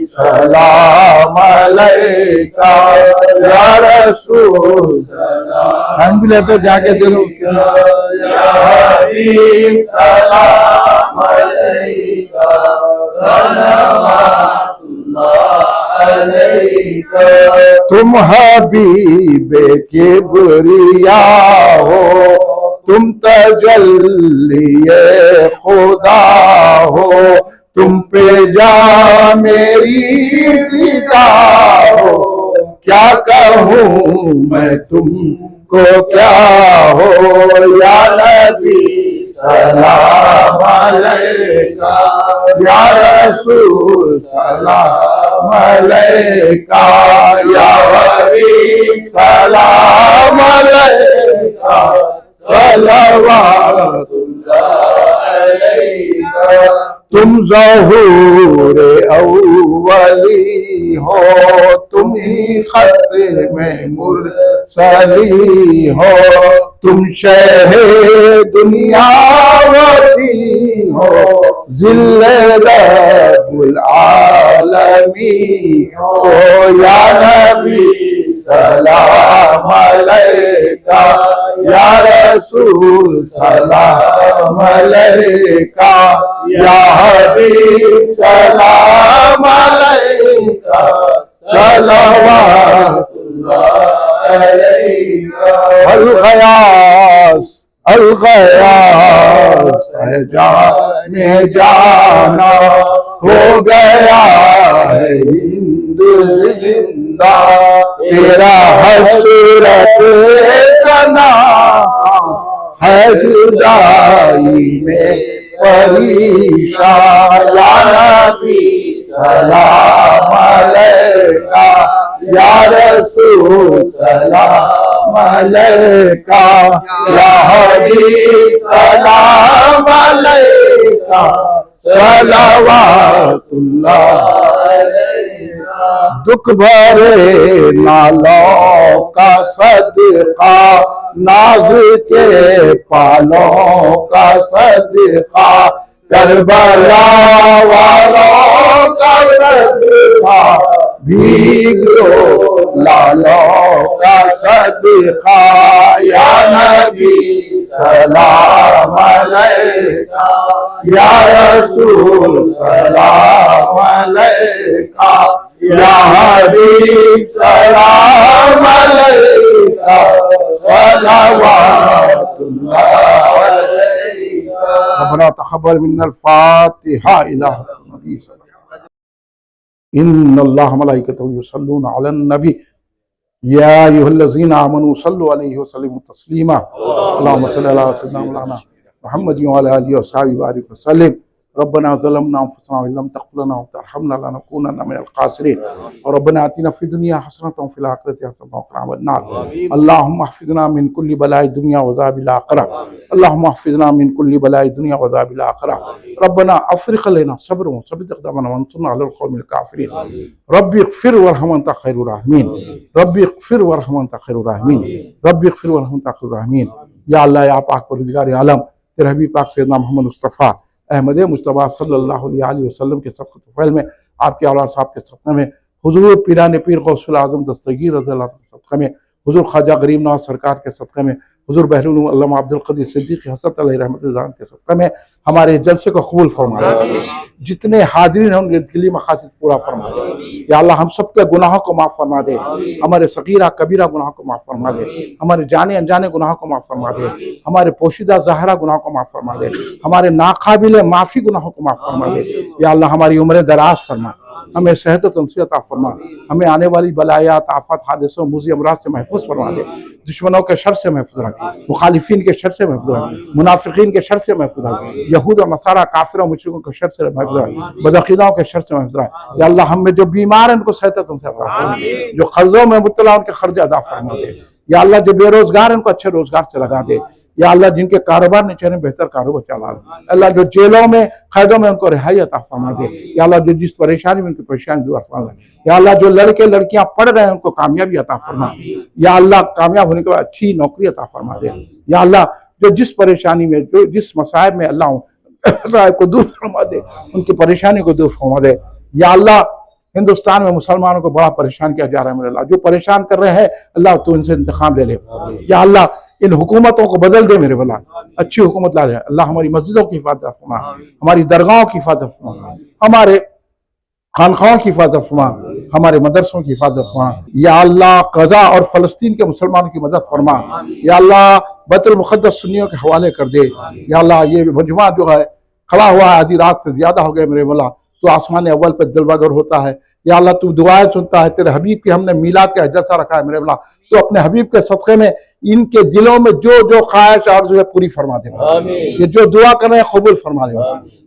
सलाम अलैका या रसूल सलाम। हम भी लेते जाके दे दो या हबीब सलाम अलैका सलवातुल्लाह अलैका। तुम हबीबे किबरिया हो, तुम तजल्लिए खुदा हो, तुम पे जा मेरी फिदा हो। क्या कहूँ मैं तुमको क्या हो या नबी सलाम अलैका या रसूल सलाम अलैका या हबीब सलाम अलैका सलवातुल्लाह अलैका। तुम ज़हूर अव्वली हो, तुम ही ख़त्मे मुरसली हो, तुम शहे दुनियावती हो, ज़िल्ले रब्बुल आलमीन हो या नबी सलाम अलैका या रसूल सलाम अलैका या हबीब सलाम अलैका सलवातुल्लाह अलैका। अल गयास है जाने जाना, हो गया है हिंद जिंदा, तेरा हसरत सना है जुदाई में परेशान या नबी सलाम अलैका या रसूल सलाम अलैका या हबीब सलाम अलैका सलवातुल्लाह अलैका। दुख भरे नालों का सदका, नाज के पालों का सदका, करबला वालों का सदका, भीगो लालों का सदका या नबी सलाम अलैका या रसूल सलाम अलैका या हबीब सलाम अलैका सलवातुल्लाह अलैका। रब्बना तक़ब्बल मिन्नल फ़ातिहा इला नबी इन्नल्लाह मलाइकतहु युसल्लूना अलन नबी या अय्युहल्लज़ीना आमनू सल्लु अलैहि व सल्लिमू तस्लीमा। अल्लाहुम्मा सल्लि अला सय्यिदिना मौलाना मुहम्मद व अला आलिहि व अस्हाबिहि बारिक व सल्लिम। रब्बना ज़लमना अनफुसना व लम तग़फिर लना व तरहमना लनकूनन्ना मिनल ख़ासिरीन। और रब्बना आतिना फ़िद दुनिया हसनतन व फ़िल आखिरति हसनतन व क़िना अज़ाबन्नार। अल्लाहुम्मा हफ़िज़ना मिन कुल्लि बलाइ दुनिया व अज़ाबिल आखिरह। अल्लाहुम्मा हफ़िज़ना मिन कुल्लि बलाइ दुनिया व अज़ाबिल आखिरह। रब्बना अफ़रिग़ अलैना सब्रन व सब्बित अक़दामना वंसूरना अलल क़ौमिल काफ़िरीन। रब्बि इग़फ़िर वरहम अन्ता ख़ैरुर राहिमीन। रब्बि इग़फ़िर वरहम अन्ता ख़ैरुर राहिमीन। रब्बि इग़फ़िर वरहम अन्ता ख़ैरुर राहिमीन। या अल्लाह या पाक परवरदिगार आलम, तेरे हबीब पाक सैयदना मोहम्मद मुस्तफ़ा अहमद मुस्तफ़ा सल्लल्लाहु अलैहि वसल्लम के सदक़े तुफ़ैल में, आपके औलाद साहब के सदक़े में, हुज़ूर पीराने पीर गौसुल आज़म दस्तगीर रज़ियल्लाहु अन्हु के सदक़े में, हुज़ूर ख्वाजा गरीब नवाज़ सरकार के सदक़े में, हुज़ूर बहलुल अल्लामा अब्दुल क़दीर सिद्दीक़ी हज़रत अलैहि रहमतुल्लाह के सदक़े में हमारे जलसे को कबूल फरमाए। जितने हाज़रीन हैं उनके दिली मक़ासिद पूरा फरमा दे। या अल्लाह हम सब के गुनाहों को माफ़ फरमा दे, हमारे सगीरा कबीरा गुनाहों को माफ़ फरमा दे, हमारे जाने अनजाने गुनाहों को माफ़ फरमा दे, हमारे पोशीदा ज़ाहिरा गुनाहों को माफ़ फरमा दे, हमारे नाकाबिले माफ़ी गुनाहों को माफ़ फरमा दे। या अल्लाह हमारी उम्र दराज फरमा, हमें सेहत तंसीत अता फरमा, हमें आने वाली बलायात आफत हादिसों मुज़ी अमराज से महफूज फरमा दे, दुश्मनों के शर से महफूज रख, मुखालिफिन के शर से महफूज रख, मुनाफिकीन के शर से महफूज रख, यहूद और नसारा काफिर और मुशरिकों के शर से महफूज रख, बदअक़ीदाओं के शर से महफूज रख। या अल्लाह, हम में जो बीमार हैं उनको सेहत तंसीत अता फरमा, जो कर्जों में मुब्तला उनके कर्ज अदा फरमा दे। या अल्लाह, जो बेरोजगार हैं उनको अच्छे रोजगार से लगा दे। या अल्लाह, जिनके कारोबार नहीं चले बेहतर कारोबार चला दे। अल्लाह, जो जेलों में कैदों में उनको रिहाई अता फरमा दे। या अल्लाह, जो जिस परेशानी में उनकी परेशानी दूर फरमा दे। या अल्लाह, जो लड़के लड़कियां पढ़ रहे हैं उनको कामयाबी अता फरमा। या अल्लाह, कामयाब होने के बाद अच्छी नौकरी अता फरमा दे। या अल्लाह, जो जिस परेशानी में जो जिस मसाइब में अल्लाह मसाइब को दूर फरमा दे, उनकी परेशानी को दूर फरमा दे। या अल्लाह, हिंदुस्तान में मुसलमानों को बड़ा परेशान किया जा रहा है मेरे अल्लाह, जो परेशान कर रहे हैं अल्लाह तो इनसे इंतकाम ले ले। या अल्लाह, इन हुकूमतों को बदल दे मेरे भला, अच्छी हुकूमत ला दे। अल्लाह, हमारी मस्जिदों की हिफाजत फरमा, हमारी दरगाहों की हिफाजत फरमा, हमारे खानखाओं की हिफाजत फरमा, हमारे मदरसों की हिफाजत फरमा। या अल्लाह, ग़ज़ा और फ़लस्तीन के मुसलमानों की मदद फरमा। या अल्लाह, बैतुल मुक़द्दस सुन्नियों के हवाले कर दे। या अल्लाह, ये मजमा जो है खड़ा हुआ है आधी रात से ज्यादा हो गए मेरे भला, तो आसमान अव्वल पर जलवागर होता है। या अल्लाह, तू दुआएं सुनता है, तेरे हबीब की हमने मीलाद का जलसा रखा है मेरे भला, तो अपने हबीब के सदक़े में इनके दिलों में जो जो ख्वाहिश और जो है पूरी फरमा दे। ये जो दुआ कर रहे हैं कबूल फरमा दे,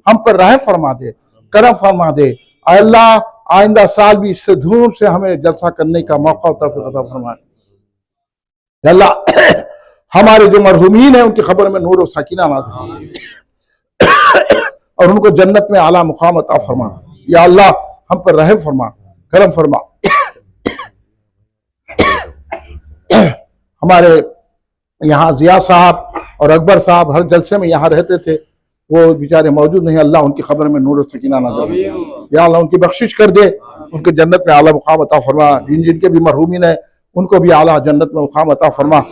हम पर रहम फरमा दे, करम फरमा दे। अल्लाह, आइंदा साल भी इससे धूम से हमें जलसा करने का मौका तौफीक अता फरमाए। अल्लाह, हमारे जो मरहूमीन है उनकी खबर में नूर और सकीना नाज़िल और उनको जन्नत में आला मुकाम अता फरमा। या अल्लाह, हम पर रहम फरमा, करम फरमा। हमारे यहाँ जिया साहब और अकबर साहब हर जलसे में यहाँ रहते थे, वो बेचारे मौजूद नहीं। अल्लाह, उनकी खबर में नूर और सकीना नाज़िल। या अल्लाह, उनकी बख्शिश कर दे, उनके जन्नत में आला मुकाम अता फरमा। जिनके भी मरहूमीन है उनको भी आला जन्नत में मुकाम अता फरमा।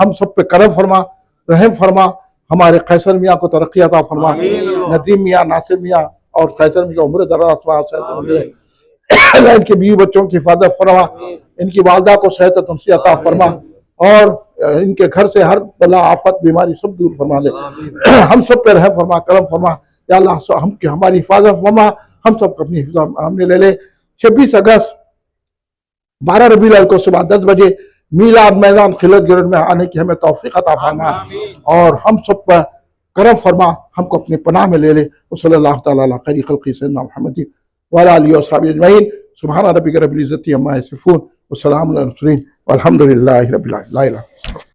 हम सब पे करम फरमा, रहम फरमा। हमारे कैसर मियाँ को तरक्की अता फरमा, नदीम मियाँ, नासिर मियाँ और कैसर मियाँ उम्र दराज फरमा। इनके बीवी बच्चों की हिफाजत फरमा, इनकी वालदा को सेहत तंसी अता फरमा और इनके घर से हर बला आफत बीमारी सब दूर फरमा दे। हम सब पे रहम फरमा, करम फरमा। या अल्लाह, हम हमारी हिफाजत फरमा, हम सब अपनी हिफाजत हमने ले ले। 26 अगस्त 12 रबीउल अव्वल को सुबह 10 बजे मीलाद मैदान खिलत गिरड में आने की हमें तौफीक अता फरमा और हम सब पर करम फरमा, हमको अपने पनाह में ले ले। सल्लल्लाहु तआला अला खैरि खल्क़ि सय्यिदना मुहम्मद व अला आलिहि व अस्हाबिहि अजमईन। सुब्हान रब्बिका रब्बिल इज़्ज़ति अम्मा यसिफून व सलामुन अलल मुरसलीन वल्हम्दुलिल्लाहि रब्बिल आलमीन।